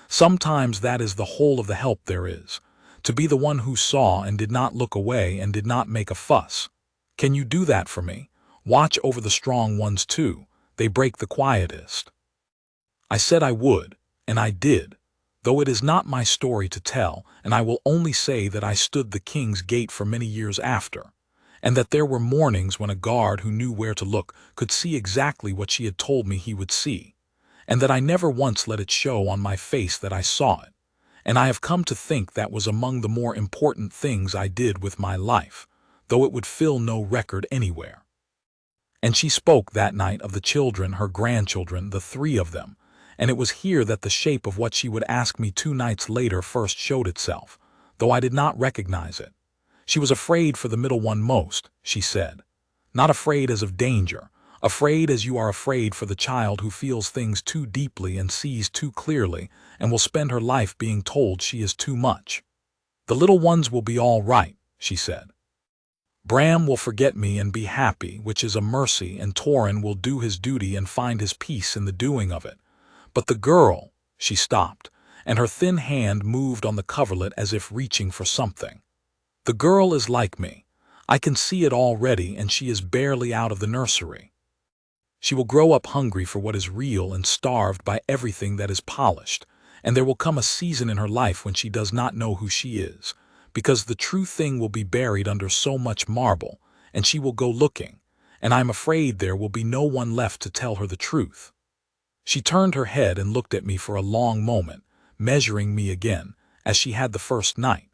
Sometimes that is the whole of the help there is, to be the one who saw and did not look away and did not make a fuss. Can you do that for me? Watch over the strong ones too. They break the quietest. I said I would, and I did, though it is not my story to tell, and I will only say that I stood the king's gate for many years after, and that there were mornings when a guard who knew where to look could see exactly what she had told me he would see, and that I never once let it show on my face that I saw it, and I have come to think that was among the more important things I did with my life, though it would fill no record anywhere. And she spoke that night of the children, her grandchildren, the 3 of them, and it was here that the shape of what she would ask me 2 nights later first showed itself, though I did not recognize it. She was afraid for the middle one most, she said. Not afraid as of danger, afraid as you are afraid for the child who feels things too deeply and sees too clearly and will spend her life being told she is too much. The little ones will be all right, she said. Bram will forget me and be happy, which is a mercy, and Torin will do his duty and find his peace in the doing of it. But the girl, she stopped, and her thin hand moved on the coverlet as if reaching for something. The girl is like me. I can see it already, and she is barely out of the nursery. She will grow up hungry for what is real and starved by everything that is polished, and there will come a season in her life when she does not know who she is, because the true thing will be buried under so much marble, and she will go looking, and I am afraid there will be no one left to tell her the truth. She turned her head and looked at me for a long moment, measuring me again, as she had the first night.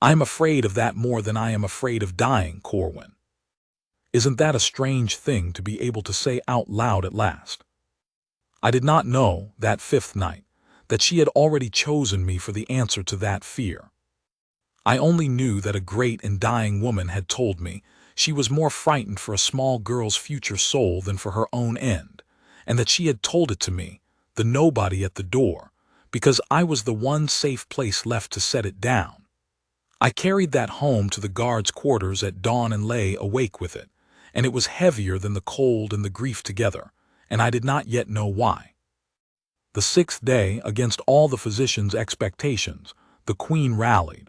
I am afraid of that more than I am afraid of dying, Corwin. Isn't that a strange thing to be able to say out loud at last? I did not know, that 5th night, that she had already chosen me for the answer to that fear. I only knew that a great and dying woman had told me she was more frightened for a small girl's future soul than for her own end, and that she had told it to me, the nobody at the door, because I was the one safe place left to set it down. I carried that home to the guards' quarters at dawn and lay awake with it, and it was heavier than the cold and the grief together, and I did not yet know why. The 6th day, against all the physician's expectations, the Queen rallied.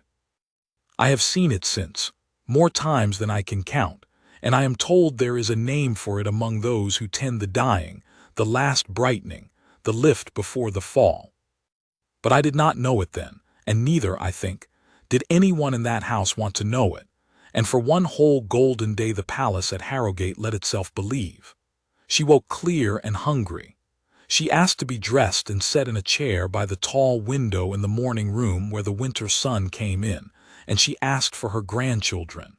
I have seen it since, more times than I can count, and I am told there is a name for it among those who tend the dying, the last brightening, the lift before the fall. But I did not know it then, and neither, I think, did anyone in that house want to know it, and for one whole golden day the palace at Harrogate let itself believe. She woke clear and hungry. She asked to be dressed and set in a chair by the tall window in the morning room where the winter sun came in, and she asked for her grandchildren.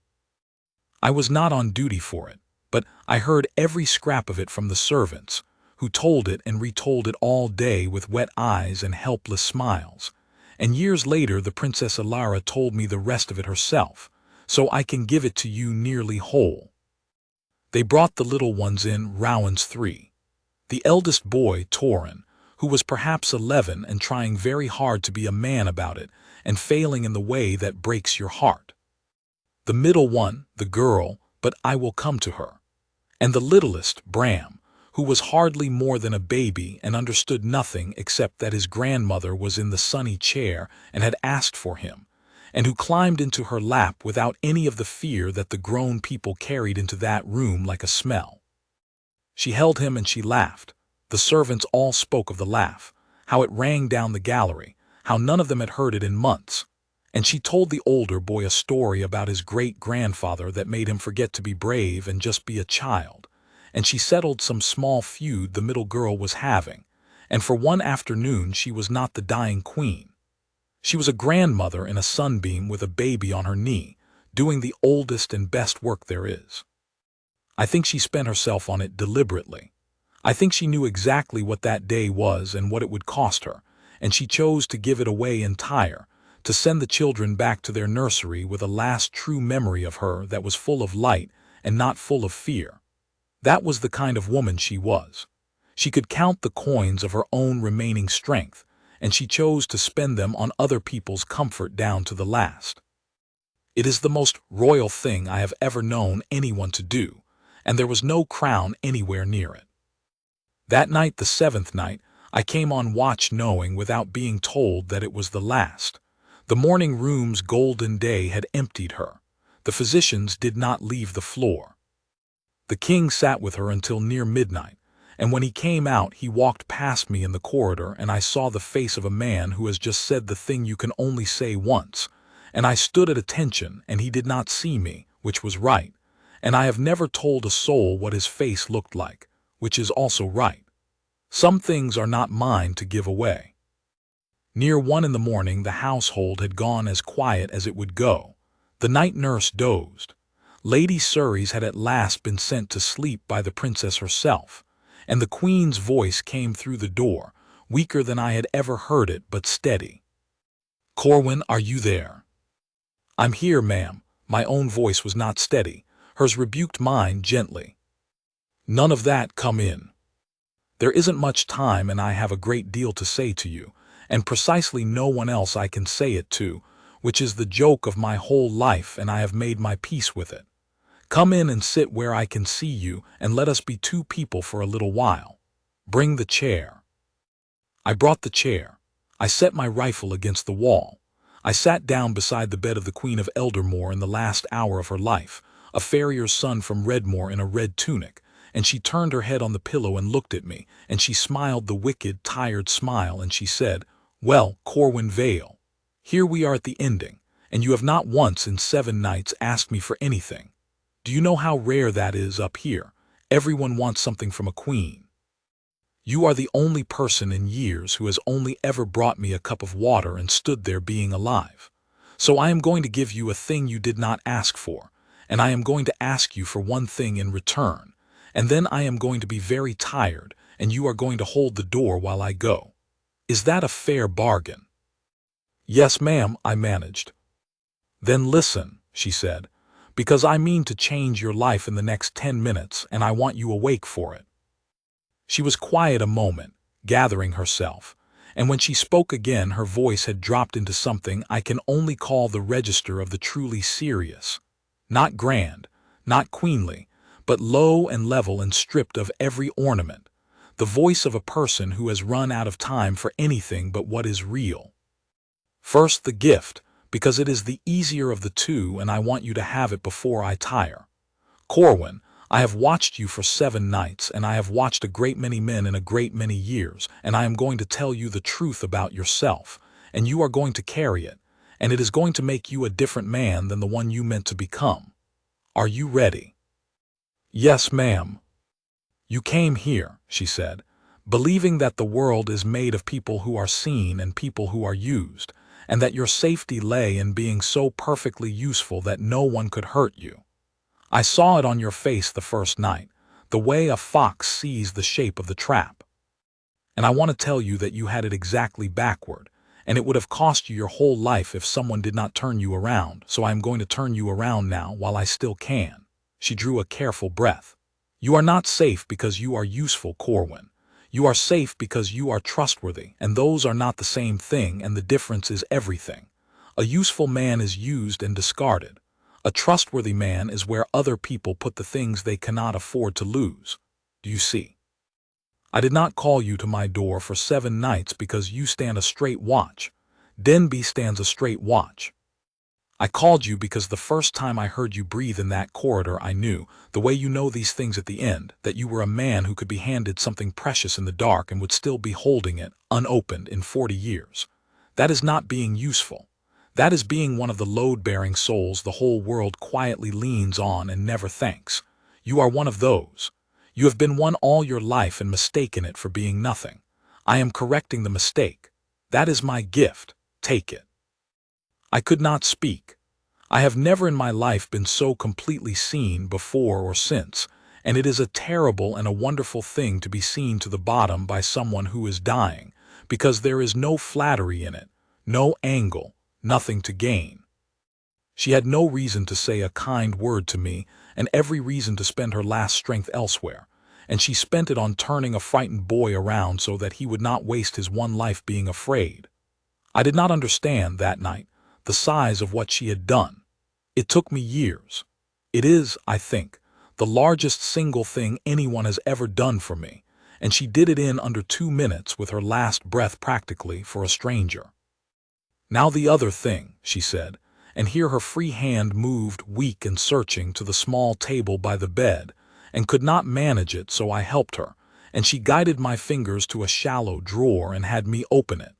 I was not on duty for it, but I heard every scrap of it from the servants, who told it and retold it all day with wet eyes and helpless smiles. And years later the Princess Ilara told me the rest of it herself, so I can give it to you nearly whole. They brought the little ones in, Rowan's 3. The eldest boy, Torin, who was perhaps 11 and trying very hard to be a man about it, and failing in the way that breaks your heart. The middle one, the girl, but I will come to her. And the littlest, Bram, who was hardly more than a baby and understood nothing except that his grandmother was in the sunny chair and had asked for him, and who climbed into her lap without any of the fear that the grown people carried into that room like a smell. She held him and she laughed. The servants all spoke of the laugh, how it rang down the gallery, how none of them had heard it in months, and she told the older boy a story about his great-grandfather that made him forget to be brave and just be a child, and she settled some small feud the middle girl was having, and for one afternoon she was not the dying queen. She was a grandmother in a sunbeam with a baby on her knee, doing the oldest and best work there is. I think she spent herself on it deliberately. I think she knew exactly what that day was and what it would cost her, and she chose to give it away entire, to send the children back to their nursery with a last true memory of her that was full of light and not full of fear. That was the kind of woman she was. She could count the coins of her own remaining strength, and she chose to spend them on other people's comfort down to the last. It is the most royal thing I have ever known anyone to do, and there was no crown anywhere near it. That night, the seventh night, I came on watch knowing without being told that it was the last. The morning room's golden day had emptied her. The physicians did not leave the floor. The king sat with her until near midnight, and when he came out he walked past me in the corridor and I saw the face of a man who has just said the thing you can only say once, and I stood at attention and he did not see me, which was right, and I have never told a soul what his face looked like, which is also right. Some things are not mine to give away. Near 1 in the morning the household had gone as quiet as it would go. The night nurse dozed. Lady Surrey's had at last been sent to sleep by the princess herself, and the queen's voice came through the door, weaker than I had ever heard it, but steady. "Corwin, are you there?" "I'm here, ma'am." My own voice was not steady. Hers rebuked mine gently. "None of that, come in. There isn't much time and I have a great deal to say to you, and precisely no one else I can say it to, which is the joke of my whole life, and I have made my peace with it. Come in and sit where I can see you, and let us be two people for a little while. Bring the chair." I brought the chair. I set my rifle against the wall. I sat down beside the bed of the Queen of Eldermore in the last hour of her life, a farrier's son from Redmore in a red tunic, and she turned her head on the pillow and looked at me, and she smiled the wicked, tired smile, and she said, "Well, Corwin Vale, here we are at the ending, and you have not once in 7 nights asked me for anything. Do you know how rare that is up here? Everyone wants something from a queen. You are the only person in years who has only ever brought me a cup of water and stood there being alive. So I am going to give you a thing you did not ask for, and I am going to ask you for one thing in return, and then I am going to be very tired, and you are going to hold the door while I go. Is that a fair bargain?" "Yes, ma'am," I managed. "Then listen," she said, "because I mean to change your life in the next 10 minutes, and I want you awake for it." She was quiet a moment, gathering herself, and when she spoke again her voice had dropped into something I can only call the register of the truly serious. Not grand, not queenly, but low and level and stripped of every ornament, the voice of a person who has run out of time for anything but what is real. "First the gift, because it is the easier of the two and I want you to have it before I tire. Corwin, I have watched you for 7 nights, and I have watched a great many men in a great many years, and I am going to tell you the truth about yourself, and you are going to carry it, and it is going to make you a different man than the one you meant to become. Are you ready?" "Yes, ma'am." "You came here," she said, "believing that the world is made of people who are seen and people who are used, and that your safety lay in being so perfectly useful that no one could hurt you. I saw it on your face the first night, the way a fox sees the shape of the trap. And I want to tell you that you had it exactly backward, and it would have cost you your whole life if someone did not turn you around, so I am going to turn you around now while I still can." She drew a careful breath. "You are not safe because you are useful, Corwin. You are safe because you are trustworthy, and those are not the same thing, and the difference is everything. A useful man is used and discarded. A trustworthy man is where other people put the things they cannot afford to lose. Do you see? I did not call you to my door for 7 nights because you stand a straight watch. Denby stands a straight watch. I called you because the first time I heard you breathe in that corridor I knew, the way you know these things at the end, that you were a man who could be handed something precious in the dark and would still be holding it, unopened, in 40 years. That is not being useful. That is being one of the load-bearing souls the whole world quietly leans on and never thanks. You are one of those. You have been one all your life and mistaken it for being nothing. I am correcting the mistake. That is my gift. Take it." I could not speak. I have never in my life been so completely seen before or since, and it is a terrible and a wonderful thing to be seen to the bottom by someone who is dying, because there is no flattery in it, no angle, nothing to gain. She had no reason to say a kind word to me, and every reason to spend her last strength elsewhere, and she spent it on turning a frightened boy around so that he would not waste his one life being afraid. I did not understand, that night, the size of what she had done. It took me years. It is, I think, the largest single thing anyone has ever done for me, and she did it in under 2 minutes with her last breath practically for a stranger. "Now the other thing," she said, and here her free hand moved weak and searching to the small table by the bed, and could not manage it, so I helped her, and she guided my fingers to a shallow drawer and had me open it.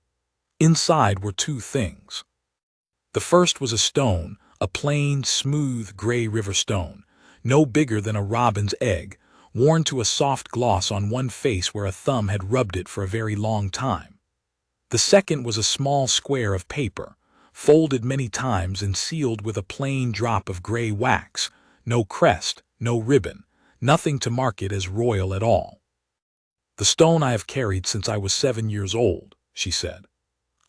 Inside were 2 things. The first was a stone, a plain, smooth, gray river stone, no bigger than a robin's egg, worn to a soft gloss on one face where a thumb had rubbed it for a very long time. The second was a small square of paper, folded many times and sealed with a plain drop of gray wax, no crest, no ribbon, nothing to mark it as royal at all. "The stone I have carried since I was 7 years old," she said.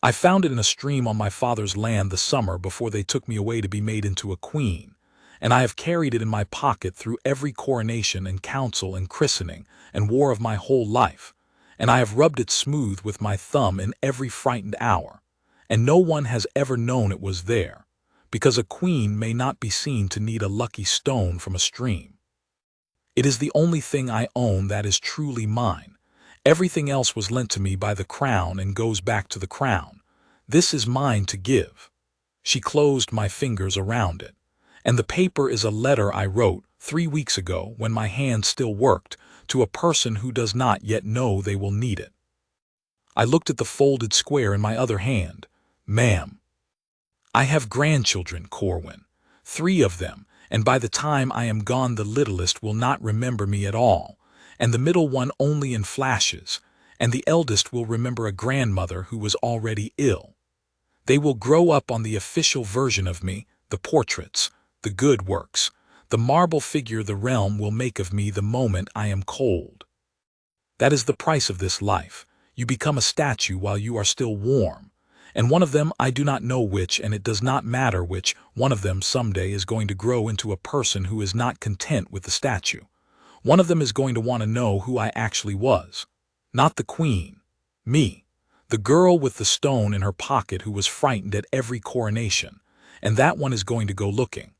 "I found it in a stream on my father's land the summer before they took me away to be made into a queen, and I have carried it in my pocket through every coronation and council and christening and war of my whole life, and I have rubbed it smooth with my thumb in every frightened hour, and no one has ever known it was there, because a queen may not be seen to need a lucky stone from a stream. It is the only thing I own that is truly mine. Everything else was lent to me by the crown and goes back to the crown. This is mine to give." She closed my fingers around it. "And the paper is a letter I wrote 3 weeks ago, when my hand still worked, to a person who does not yet know they will need it." I looked at the folded square in my other hand. "Ma'am, I have grandchildren, Corwin, 3 of them, and by the time I am gone the littlest will not remember me at all, and the middle one only in flashes, and the eldest will remember a grandmother who was already ill. They will grow up on the official version of me, the portraits, the good works, the marble figure the realm will make of me the moment I am cold. That is the price of this life. You become a statue while you are still warm, and one of them, I do not know which, and it does not matter which, one of them someday is going to grow into a person who is not content with the statue. One of them is going to want to know who I actually was. Not the queen. Me. The girl with the stone in her pocket who was frightened at every coronation. And that one is going to go looking.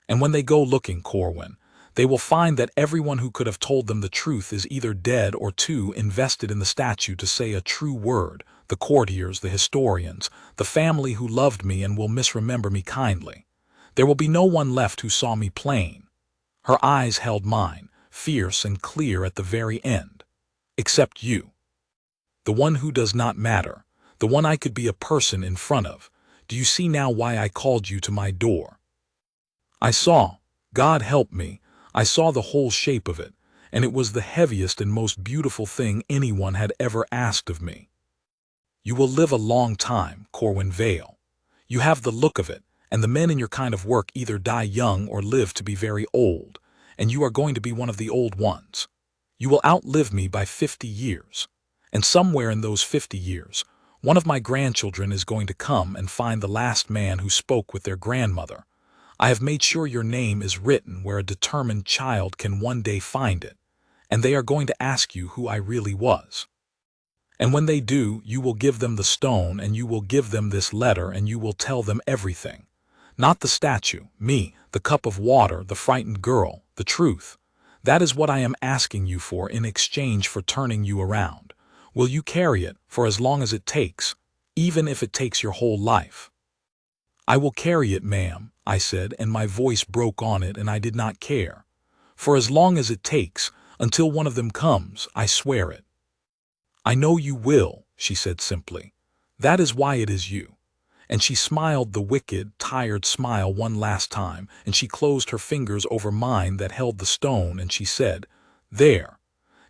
And when they go looking, Corwin, they will find that everyone who could have told them the truth is either dead or too invested in the statue to say a true word, the courtiers, the historians, the family who loved me and will misremember me kindly. There will be no one left who saw me plain." Her eyes held mine, fierce and clear at the very end. "Except you. The one who does not matter, the one I could be a person in front of. Do you see now why I called you to my door?" I saw, God help me, I saw the whole shape of it, and it was the heaviest and most beautiful thing anyone had ever asked of me. "You will live a long time, Corwin Vale. You have the look of it, and the men in your kind of work either die young or live to be very old, and you are going to be one of the old ones. You will outlive me by 50 years, and somewhere in those 50 years, one of my grandchildren is going to come and find the last man who spoke with their grandmother. I have made sure your name is written where a determined child can one day find it, and they are going to ask you who I really was. And when they do, you will give them the stone, and you will give them this letter, and you will tell them everything. Not the statue, me, the cup of water, the frightened girl, the truth. That is what I am asking you for in exchange for turning you around. Will you carry it for as long as it takes, even if it takes your whole life?" "I will carry it, ma'am," I said, and my voice broke on it, and I did not care. "For as long as it takes, until one of them comes, I swear it." "I know you will," she said simply. "That is why it is you." And she smiled the wicked, tired smile one last time, and she closed her fingers over mine that held the stone, and she said, "There.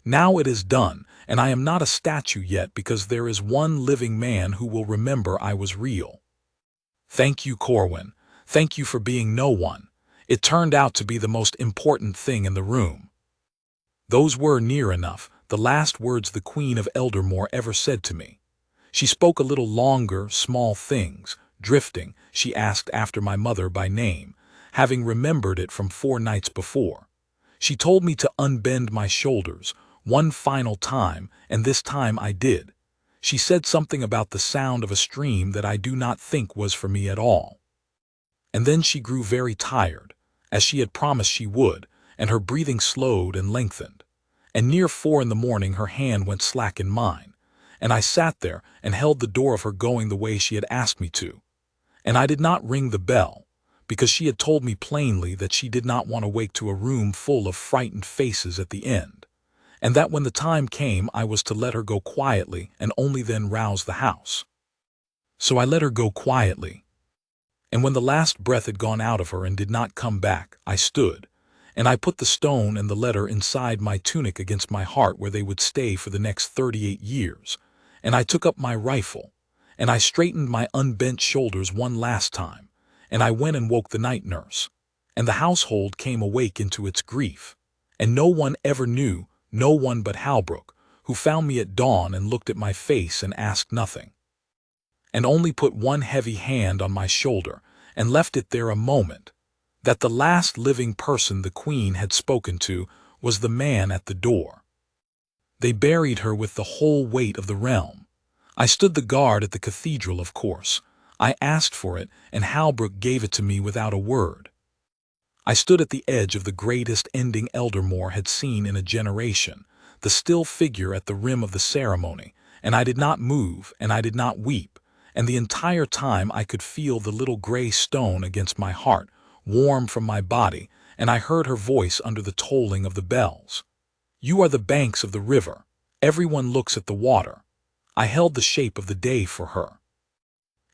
Now it is done, and I am not a statue yet because there is one living man who will remember I was real. Thank you, Corwin. Thank you for being no one. It turned out to be the most important thing in the room." Those were, near enough, the last words the Queen of Eldermore ever said to me. She spoke a little longer, small things, drifting. She asked after my mother by name, having remembered it from 4 nights before. She told me to unbend my shoulders, one final time, and this time I did. She said something about the sound of a stream that I do not think was for me at all. And then she grew very tired, as she had promised she would, and her breathing slowed and lengthened. And near 4 in the morning her hand went slack in mine, and I sat there and held the door of her going the way she had asked me to. And I did not ring the bell, because she had told me plainly that she did not want to wake to a room full of frightened faces at the end, and that when the time came I was to let her go quietly and only then rouse the house. So I let her go quietly. And when the last breath had gone out of her and did not come back, I stood, and I put the stone and the letter inside my tunic against my heart where they would stay for the next 38 years, and I took up my rifle, and I straightened my unbent shoulders one last time, and I went and woke the night nurse, and the household came awake into its grief, and no one ever knew, no one but Halbrook, who found me at dawn and looked at my face and asked nothing, and only put one heavy hand on my shoulder and left it there a moment, that the last living person the Queen had spoken to was the man at the door. They buried her with the whole weight of the realm. I stood the guard at the cathedral, of course. I asked for it, and Halbrook gave it to me without a word. I stood at the edge of the greatest ending Eldermore had seen in a generation, the still figure at the rim of the ceremony, and I did not move, and I did not weep, and the entire time I could feel the little gray stone against my heart, warm from my body, and I heard her voice under the tolling of the bells. "You are the banks of the river. Everyone looks at the water." I held the shape of the day for her.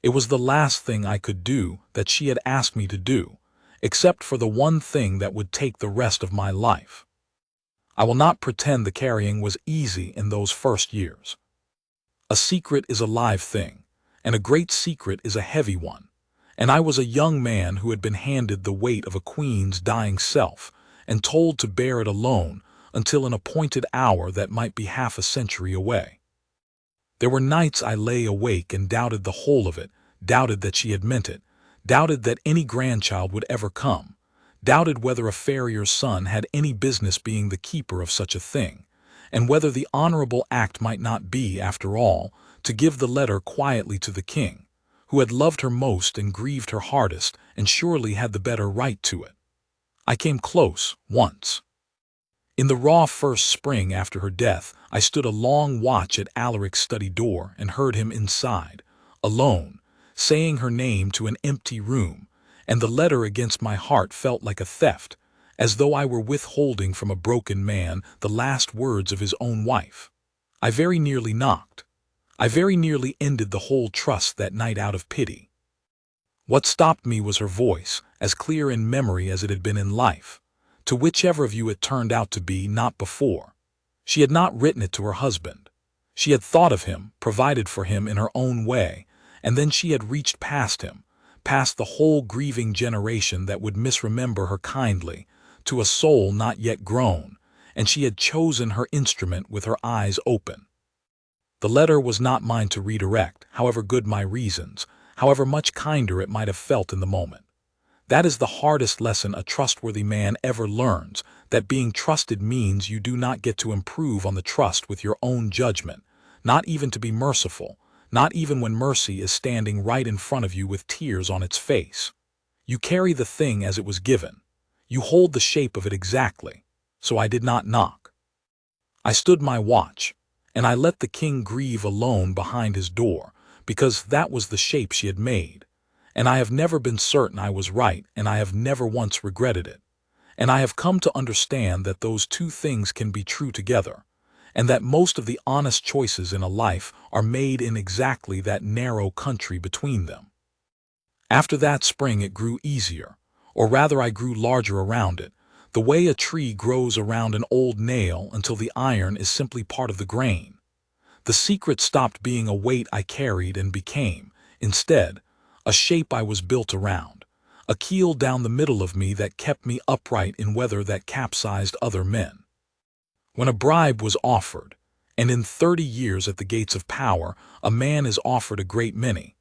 It was the last thing I could do that she had asked me to do, except for the one thing that would take the rest of my life. I will not pretend the carrying was easy in those first years. A secret is a live thing, and a great secret is a heavy one, and I was a young man who had been handed the weight of a queen's dying self and told to bear it alone until an appointed hour that might be half a century away. There were nights I lay awake and doubted the whole of it, doubted that she had meant it, doubted that any grandchild would ever come, doubted whether a farrier's son had any business being the keeper of such a thing, and whether the honorable act might not be, after all, to give the letter quietly to the king, who had loved her most and grieved her hardest and surely had the better right to it. I came close, once. In the raw first spring after her death, I stood a long watch at Alaric's study door and heard him inside, alone, saying her name to an empty room, and the letter against my heart felt like a theft, as though I were withholding from a broken man the last words of his own wife. I very nearly knocked. I very nearly ended the whole trust that night out of pity. What stopped me was her voice, as clear in memory as it had been in life, to whichever of you it turned out to be, not before. She had not written it to her husband. She had thought of him, provided for him in her own way, and then she had reached past him, past the whole grieving generation that would misremember her kindly, to a soul not yet grown, and she had chosen her instrument with her eyes open. The letter was not mine to redirect, however good my reasons, however much kinder it might have felt in the moment. That is the hardest lesson a trustworthy man ever learns, that being trusted means you do not get to improve on the trust with your own judgment, not even to be merciful, not even when mercy is standing right in front of you with tears on its face. You carry the thing as it was given. You hold the shape of it exactly. So I did not knock. I stood my watch, and I let the king grieve alone behind his door, because that was the shape she had made. And I have never been certain I was right, and I have never once regretted it. And I have come to understand that those two things can be true together, and that most of the honest choices in a life are made in exactly that narrow country between them. After that spring it grew easier, or rather I grew larger around it. the way a tree grows around an old nail until the iron is simply part of the grain. The secret stopped being a weight I carried and became, instead, a shape I was built around, a keel down the middle of me that kept me upright in weather that capsized other men. When a bribe was offered, and in 30 years at the gates of power, a man is offered a great many,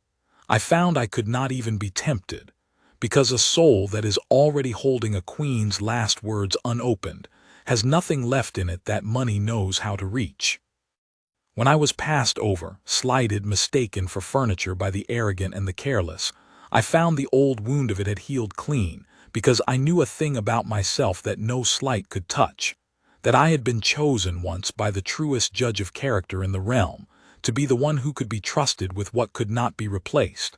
I found I could not even be tempted, because a soul that is already holding a queen's last words unopened has nothing left in it that money knows how to reach. When I was passed over, slighted, mistaken for furniture by the arrogant and the careless, I found the old wound of it had healed clean, because I knew a thing about myself that no slight could touch, that I had been chosen once by the truest judge of character in the realm, to be the one who could be trusted with what could not be replaced.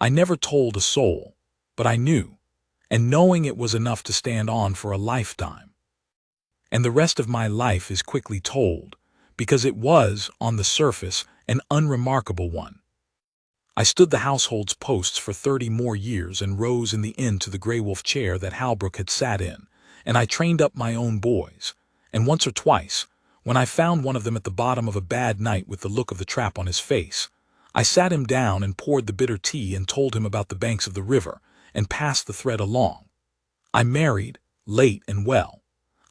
I never told a soul, but I knew, and knowing it was enough to stand on for a lifetime. And the rest of my life is quickly told, because it was, on the surface, an unremarkable one. I stood the household's posts for 30 more years and rose in the end to the gray wolf chair that Halbrook had sat in, and I trained up my own boys, and once or twice, when I found one of them at the bottom of a bad night with the look of the trap on his face, I sat him down and poured the bitter tea and told him about the banks of the river, and passed the thread along. I married, late and well.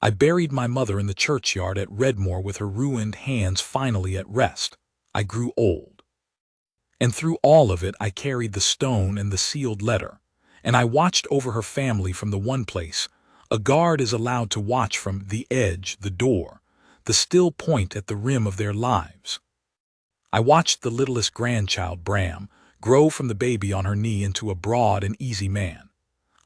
I buried my mother in the churchyard at Redmore with her ruined hands finally at rest. I grew old. And through all of it I carried the stone and the sealed letter, and I watched over her family from the one place a guard is allowed to watch from the edge, the door, the still point at the rim of their lives. I watched the littlest grandchild, Bram, grow from the baby on her knee into a broad and easy man.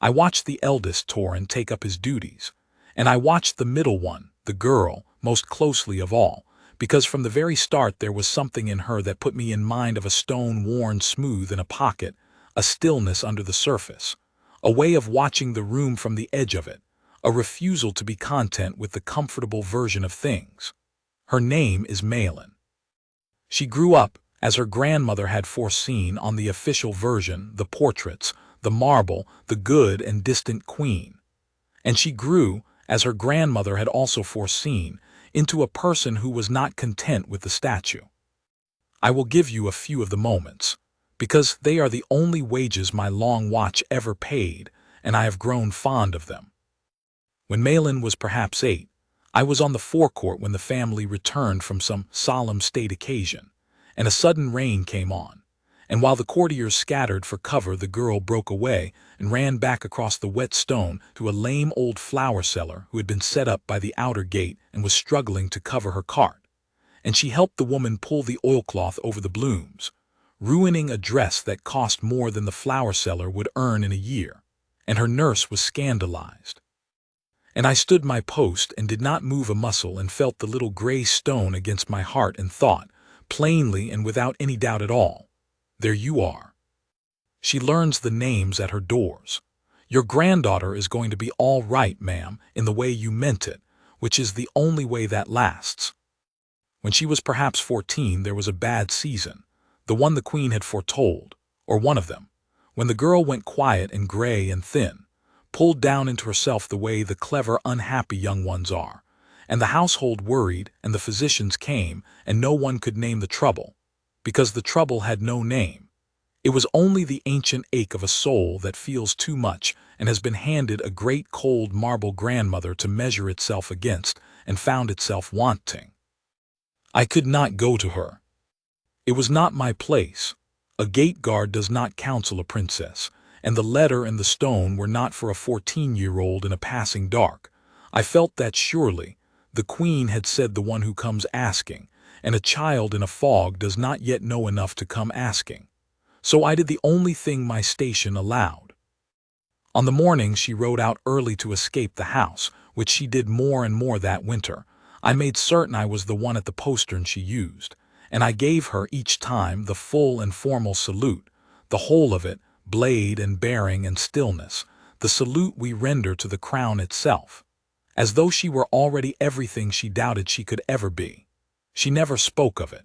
I watched the eldest, Torin, take up his duties, and I watched the middle one, the girl, most closely of all, because from the very start there was something in her that put me in mind of a stone worn smooth in a pocket, a stillness under the surface, a way of watching the room from the edge of it, a refusal to be content with the comfortable version of things. Her name is Malin. She grew up, as her grandmother had foreseen, on the official version, the portraits, the marble, the good and distant queen. And she grew, as her grandmother had also foreseen, into a person who was not content with the statue. I will give you a few of the moments, because they are the only wages my long watch ever paid, and I have grown fond of them. When Malin was perhaps 8, I was on the forecourt when the family returned from some solemn state occasion, and a sudden rain came on, and while the courtiers scattered for cover, the girl broke away and ran back across the wet stone to a lame old flower seller who had been set up by the outer gate and was struggling to cover her cart, and she helped the woman pull the oilcloth over the blooms, ruining a dress that cost more than the flower seller would earn in a year, and her nurse was scandalized. And I stood my post and did not move a muscle and felt the little gray stone against my heart and thought, plainly and without any doubt at all, there you are. She learns the names at her doors. Your granddaughter is going to be all right, ma'am, in the way you meant it, which is the only way that lasts. When she was perhaps 14, there was a bad season, the one the queen had foretold, or one of them, when the girl went quiet and gray and thin, pulled down into herself the way the clever, unhappy young ones are, and the household worried, and the physicians came, and no one could name the trouble, because the trouble had no name. It was only the ancient ache of a soul that feels too much and has been handed a great cold marble grandmother to measure itself against, and found itself wanting. I could not go to her. It was not my place. A gate guard does not counsel a princess, and the letter and the stone were not for a 14-year-old in a passing dark. I felt that surely the queen had said the one who comes asking, and a child in a fog does not yet know enough to come asking. So I did the only thing my station allowed. On the morning she rode out early to escape the house, which she did more and more that winter, I made certain I was the one at the postern she used, and I gave her each time the full and formal salute, the whole of it, blade and bearing and stillness, the salute we render to the crown itself, as though she were already everything she doubted she could ever be. She never spoke of it.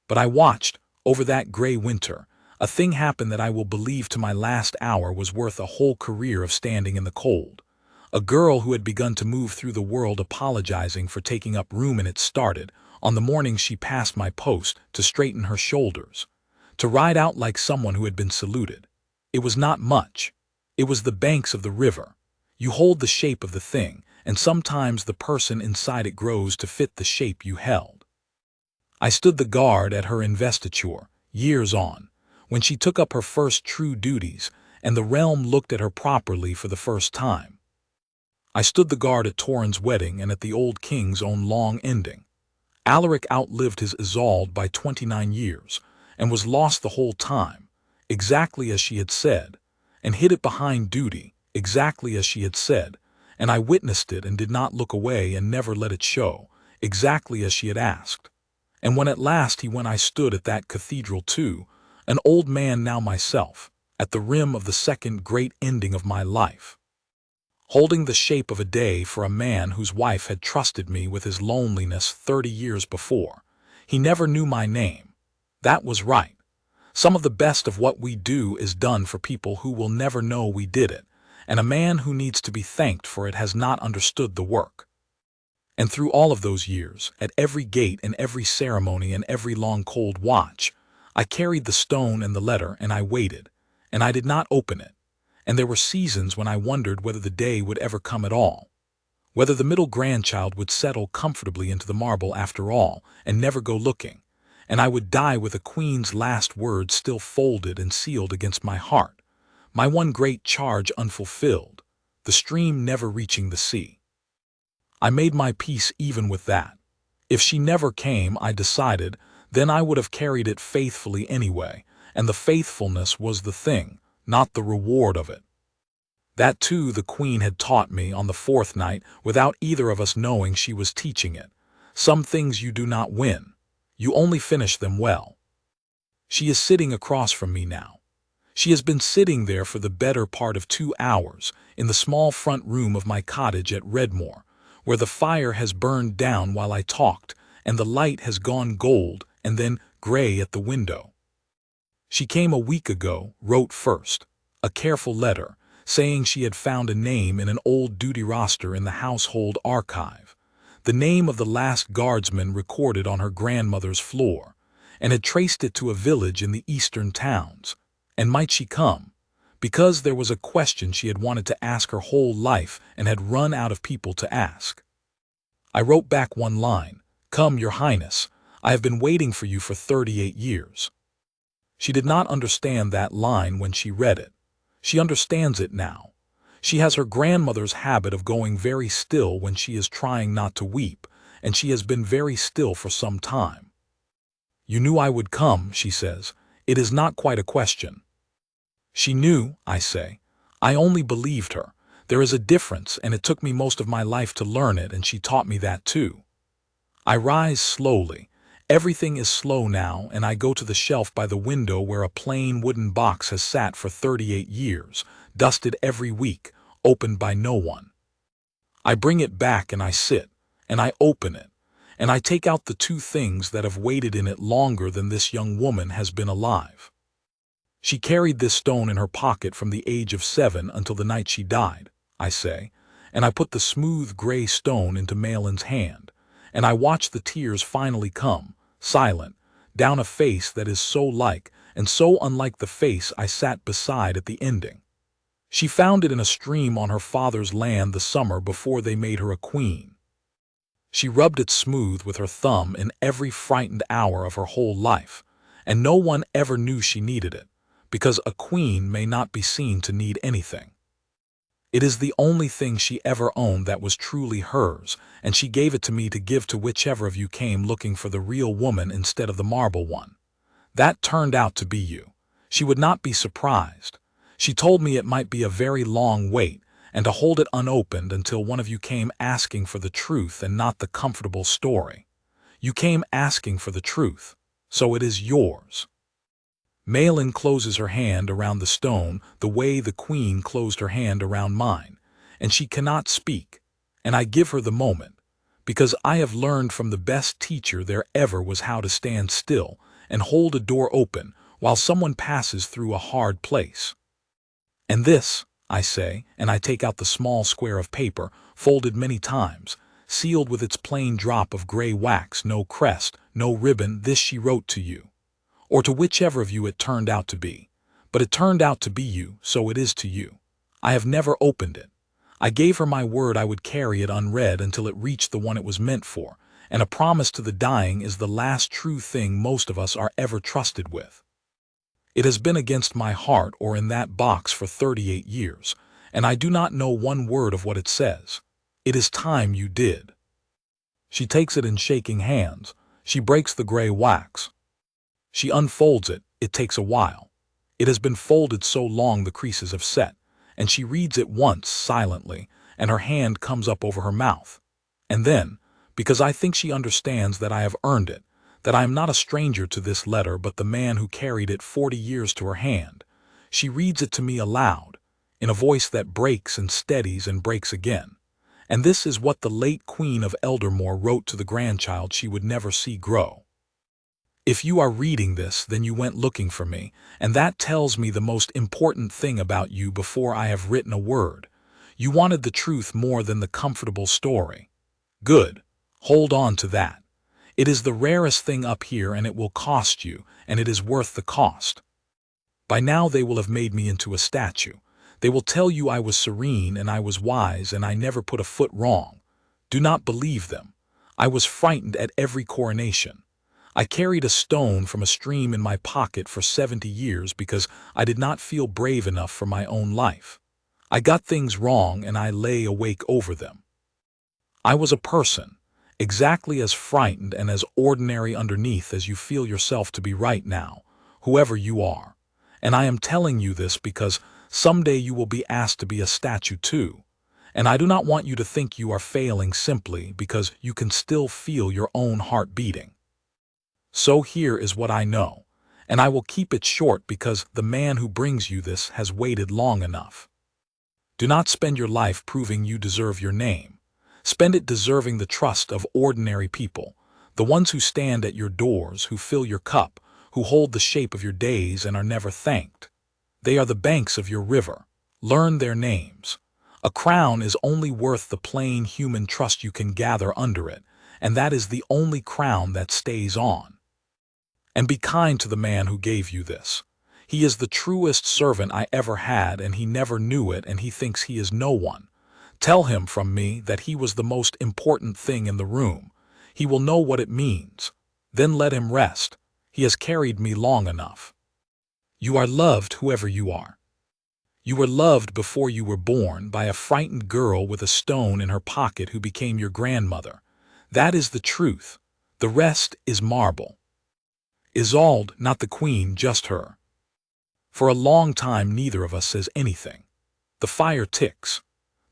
But I watched, over that gray winter, a thing happen that I will believe to my last hour was worth a whole career of standing in the cold. A girl who had begun to move through the world apologizing for taking up room in it started, on the morning she passed my post, to straighten her shoulders, to ride out like someone who had been saluted. It was not much. It was the banks of the river. You hold the shape of the thing, and sometimes the person inside it grows to fit the shape you held. I stood the guard at her investiture, years on, when she took up her first true duties, and the realm looked at her properly for the first time. I stood the guard at Torrhen's wedding and at the old king's own long ending. Alaric outlived his Isolde by 29 years, and was lost the whole time, exactly as she had said, and hid it behind duty, exactly as she had said, and I witnessed it and did not look away and never let it show, exactly as she had asked. And when at last he went, I stood at that cathedral too, an old man now myself, at the rim of the second great ending of my life, holding the shape of a day for a man whose wife had trusted me with his loneliness 30 years before. He never knew my name. That was right. Some of the best of what we do is done for people who will never know we did it, and a man who needs to be thanked for it has not understood the work. And through all of those years, at every gate and every ceremony and every long cold watch, I carried the stone and the letter, and I waited, and I did not open it. And there were seasons when I wondered whether the day would ever come at all, whether the middle grandchild would settle comfortably into the marble after all and never go looking, and I would die with a queen's last words still folded and sealed against my heart, my one great charge unfulfilled, the stream never reaching the sea. I made my peace even with that. If she never came, I decided, then I would have carried it faithfully anyway, and the faithfulness was the thing, not the reward of it. That too the queen had taught me on the fourth night without either of us knowing she was teaching it. Some things you do not win. You only finish them well. She is sitting across from me now. She has been sitting there for the better part of 2 hours in the small front room of my cottage at Redmore, where the fire has burned down while I talked, and the light has gone gold and then gray at the window. She came a week ago, wrote first a careful letter, saying she had found a name in an old duty roster in the household archive, the name of the last guardsman recorded on her grandmother's floor, and had traced it to a village in the eastern towns. And might she come? Because there was a question she had wanted to ask her whole life and had run out of people to ask. I wrote back one line, "Come, Your Highness, I have been waiting for you for 38 years. She did not understand that line when she read it. She understands it now. She has her grandmother's habit of going very still when she is trying not to weep, and she has been very still for some time. You knew I would come, she says. It is not quite a question. She knew, I say. I only believed her. There is a difference, and it took me most of my life to learn it, and she taught me that too. I rise slowly. Everything is slow now, and I go to the shelf by the window where a plain wooden box has sat for 38 years, dusted every week, opened by no one. I bring it back and I sit, and I open it, and I take out the 2 things that have waited in it longer than this young woman has been alive. She carried this stone in her pocket from the age of 7 until the night she died, I say, and I put the smooth gray stone into Malin's hand, and I watch the tears finally come, silent, down a face that is so like and so unlike the face I sat beside at the ending. She found it in a stream on her father's land the summer before they made her a queen. She rubbed it smooth with her thumb in every frightened hour of her whole life, and no one ever knew she needed it, because a queen may not be seen to need anything. It is the only thing she ever owned that was truly hers, and she gave it to me to give to whichever of you came looking for the real woman instead of the marble one. That turned out to be you. She would not be surprised. She told me it might be a very long wait, and to hold it unopened until one of you came asking for the truth and not the comfortable story. You came asking for the truth, so it is yours. Malin closes her hand around the stone the way the queen closed her hand around mine, and she cannot speak, and I give her the moment, because I have learned from the best teacher there ever was how to stand still and hold a door open while someone passes through a hard place. And this, I say, and I take out the small square of paper, folded many times, sealed with its plain drop of gray wax, no crest, no ribbon. This she wrote to you, or to whichever of you it turned out to be. But it turned out to be you, so it is to you. I have never opened it. I gave her my word I would carry it unread until it reached the one it was meant for, and a promise to the dying is the last true thing most of us are ever trusted with. It has been against my heart or in that box for 38 years, and I do not know one word of what it says. It is time you did. She takes it in shaking hands. She breaks the gray wax. She unfolds it. It takes a while. It has been folded so long the creases have set, and she reads it once silently, and her hand comes up over her mouth. And then, because I think she understands that I have earned it, that I am not a stranger to this letter but the man who carried it 40 years to her hand, she reads it to me aloud, in a voice that breaks and steadies and breaks again. And this is what the late Queen of Eldermore wrote to the grandchild she would never see grow. If you are reading this, then you went looking for me, and that tells me the most important thing about you before I have written a word. You wanted the truth more than the comfortable story. Good. Hold on to that. It is the rarest thing up here, and it will cost you, and it is worth the cost. By now they will have made me into a statue. They will tell you I was serene and I was wise and I never put a foot wrong. Do not believe them. I was frightened at every coronation. I carried a stone from a stream in my pocket for 70 years because I did not feel brave enough for my own life. I got things wrong and I lay awake over them. I was a person, exactly as frightened and as ordinary underneath as you feel yourself to be right now, whoever you are. And I am telling you this because someday you will be asked to be a statue too. And I do not want you to think you are failing simply because you can still feel your own heart beating. So here is what I know, and I will keep it short because the man who brings you this has waited long enough. Do not spend your life proving you deserve your name. Spend it deserving the trust of ordinary people, the ones who stand at your doors, who fill your cup, who hold the shape of your days and are never thanked. They are the banks of your river. Learn their names. A crown is only worth the plain human trust you can gather under it, and that is the only crown that stays on. And be kind to the man who gave you this. He is the truest servant I ever had, and he never knew it, and he thinks he is no one. Tell him from me that he was the most important thing in the room. He will know what it means. Then let him rest. He has carried me long enough. You are loved, whoever you are. You were loved before you were born by a frightened girl with a stone in her pocket who became your grandmother. That is the truth. The rest is marble. Isolde, not the queen, just her. For a long time neither of us says anything. The fire ticks.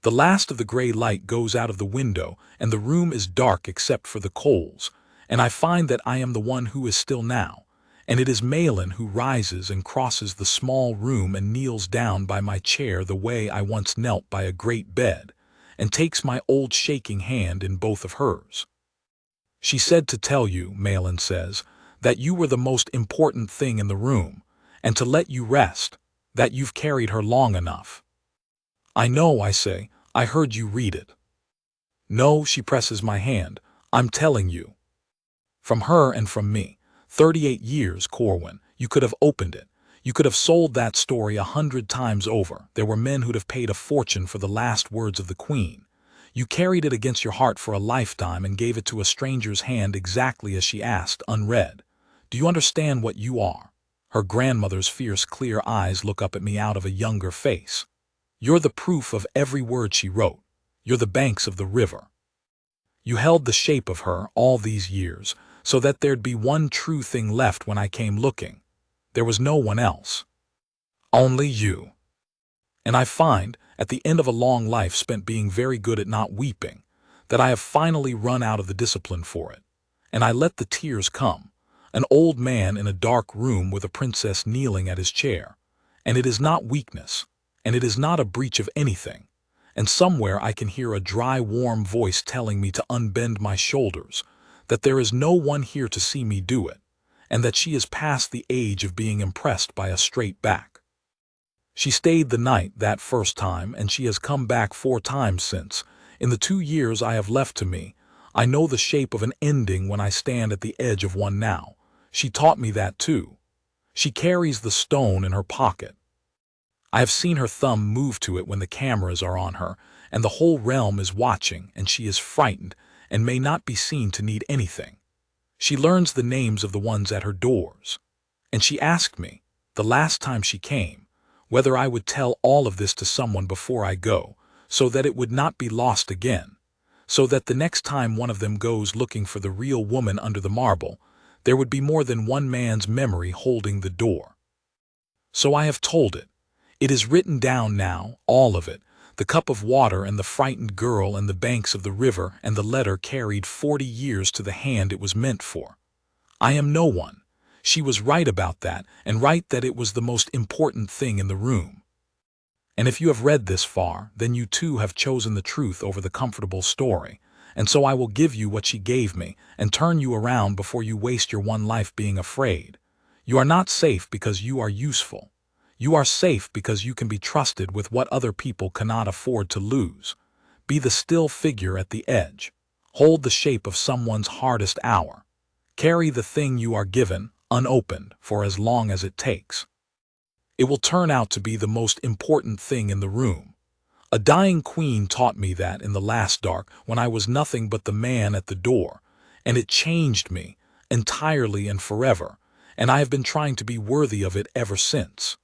The last of the gray light goes out of the window, and the room is dark except for the coals, and I find that I am the one who is still now, and it is Malin who rises and crosses the small room and kneels down by my chair the way I once knelt by a great bed, and takes my old shaking hand in both of hers. She said to tell you, Malin says, that you were the most important thing in the room, and to let you rest, that you've carried her long enough. I know, I say, I heard you read it. No, she presses my hand, I'm telling you. From her and from me, 38 years, Corwin, you could have opened it. You could have sold that story 100 times over. There were men who'd have paid a fortune for the last words of the Queen. You carried it against your heart for a lifetime and gave it to a stranger's hand exactly as she asked, unread. Do you understand what you are? Her grandmother's fierce, clear eyes look up at me out of a younger face. You're the proof of every word she wrote. You're the banks of the river. You held the shape of her all these years, so that there'd be one true thing left when I came looking. There was no one else. Only you. And I find, at the end of a long life spent being very good at not weeping, that I have finally run out of the discipline for it. And I let the tears come. An old man in a dark room with a princess kneeling at his chair. And it is not weakness. And it is not a breach of anything. And somewhere I can hear a dry, warm voice telling me to unbend my shoulders, that there is no one here to see me do it, and that she is past the age of being impressed by a straight back. She stayed the night that first time, and she has come back 4 times since. In the 2 years I have left to me, I know the shape of an ending when I stand at the edge of one now. She taught me that too. She carries the stone in her pocket. I have seen her thumb move to it when the cameras are on her, and the whole realm is watching, and she is frightened, and may not be seen to need anything. She learns the names of the ones at her doors. And she asked me, the last time she came, whether I would tell all of this to someone before I go, so that it would not be lost again, so that the next time one of them goes looking for the real woman under the marble, there would be more than one man's memory holding the door. So I have told it. It is written down now, all of it, the cup of water and the frightened girl and the banks of the river, and the letter carried 40 years to the hand it was meant for. I am no one. She was right about that, and right that it was the most important thing in the room. And if you have read this far, then you too have chosen the truth over the comfortable story, and so I will give you what she gave me, and turn you around before you waste your one life being afraid. You are not safe because you are useful. You are safe because you can be trusted with what other people cannot afford to lose. Be the still figure at the edge. Hold the shape of someone's hardest hour. Carry the thing you are given, unopened, for as long as it takes. It will turn out to be the most important thing in the room. A dying queen taught me that in the last dark, when I was nothing but the man at the door, and it changed me, entirely and forever, and I have been trying to be worthy of it ever since.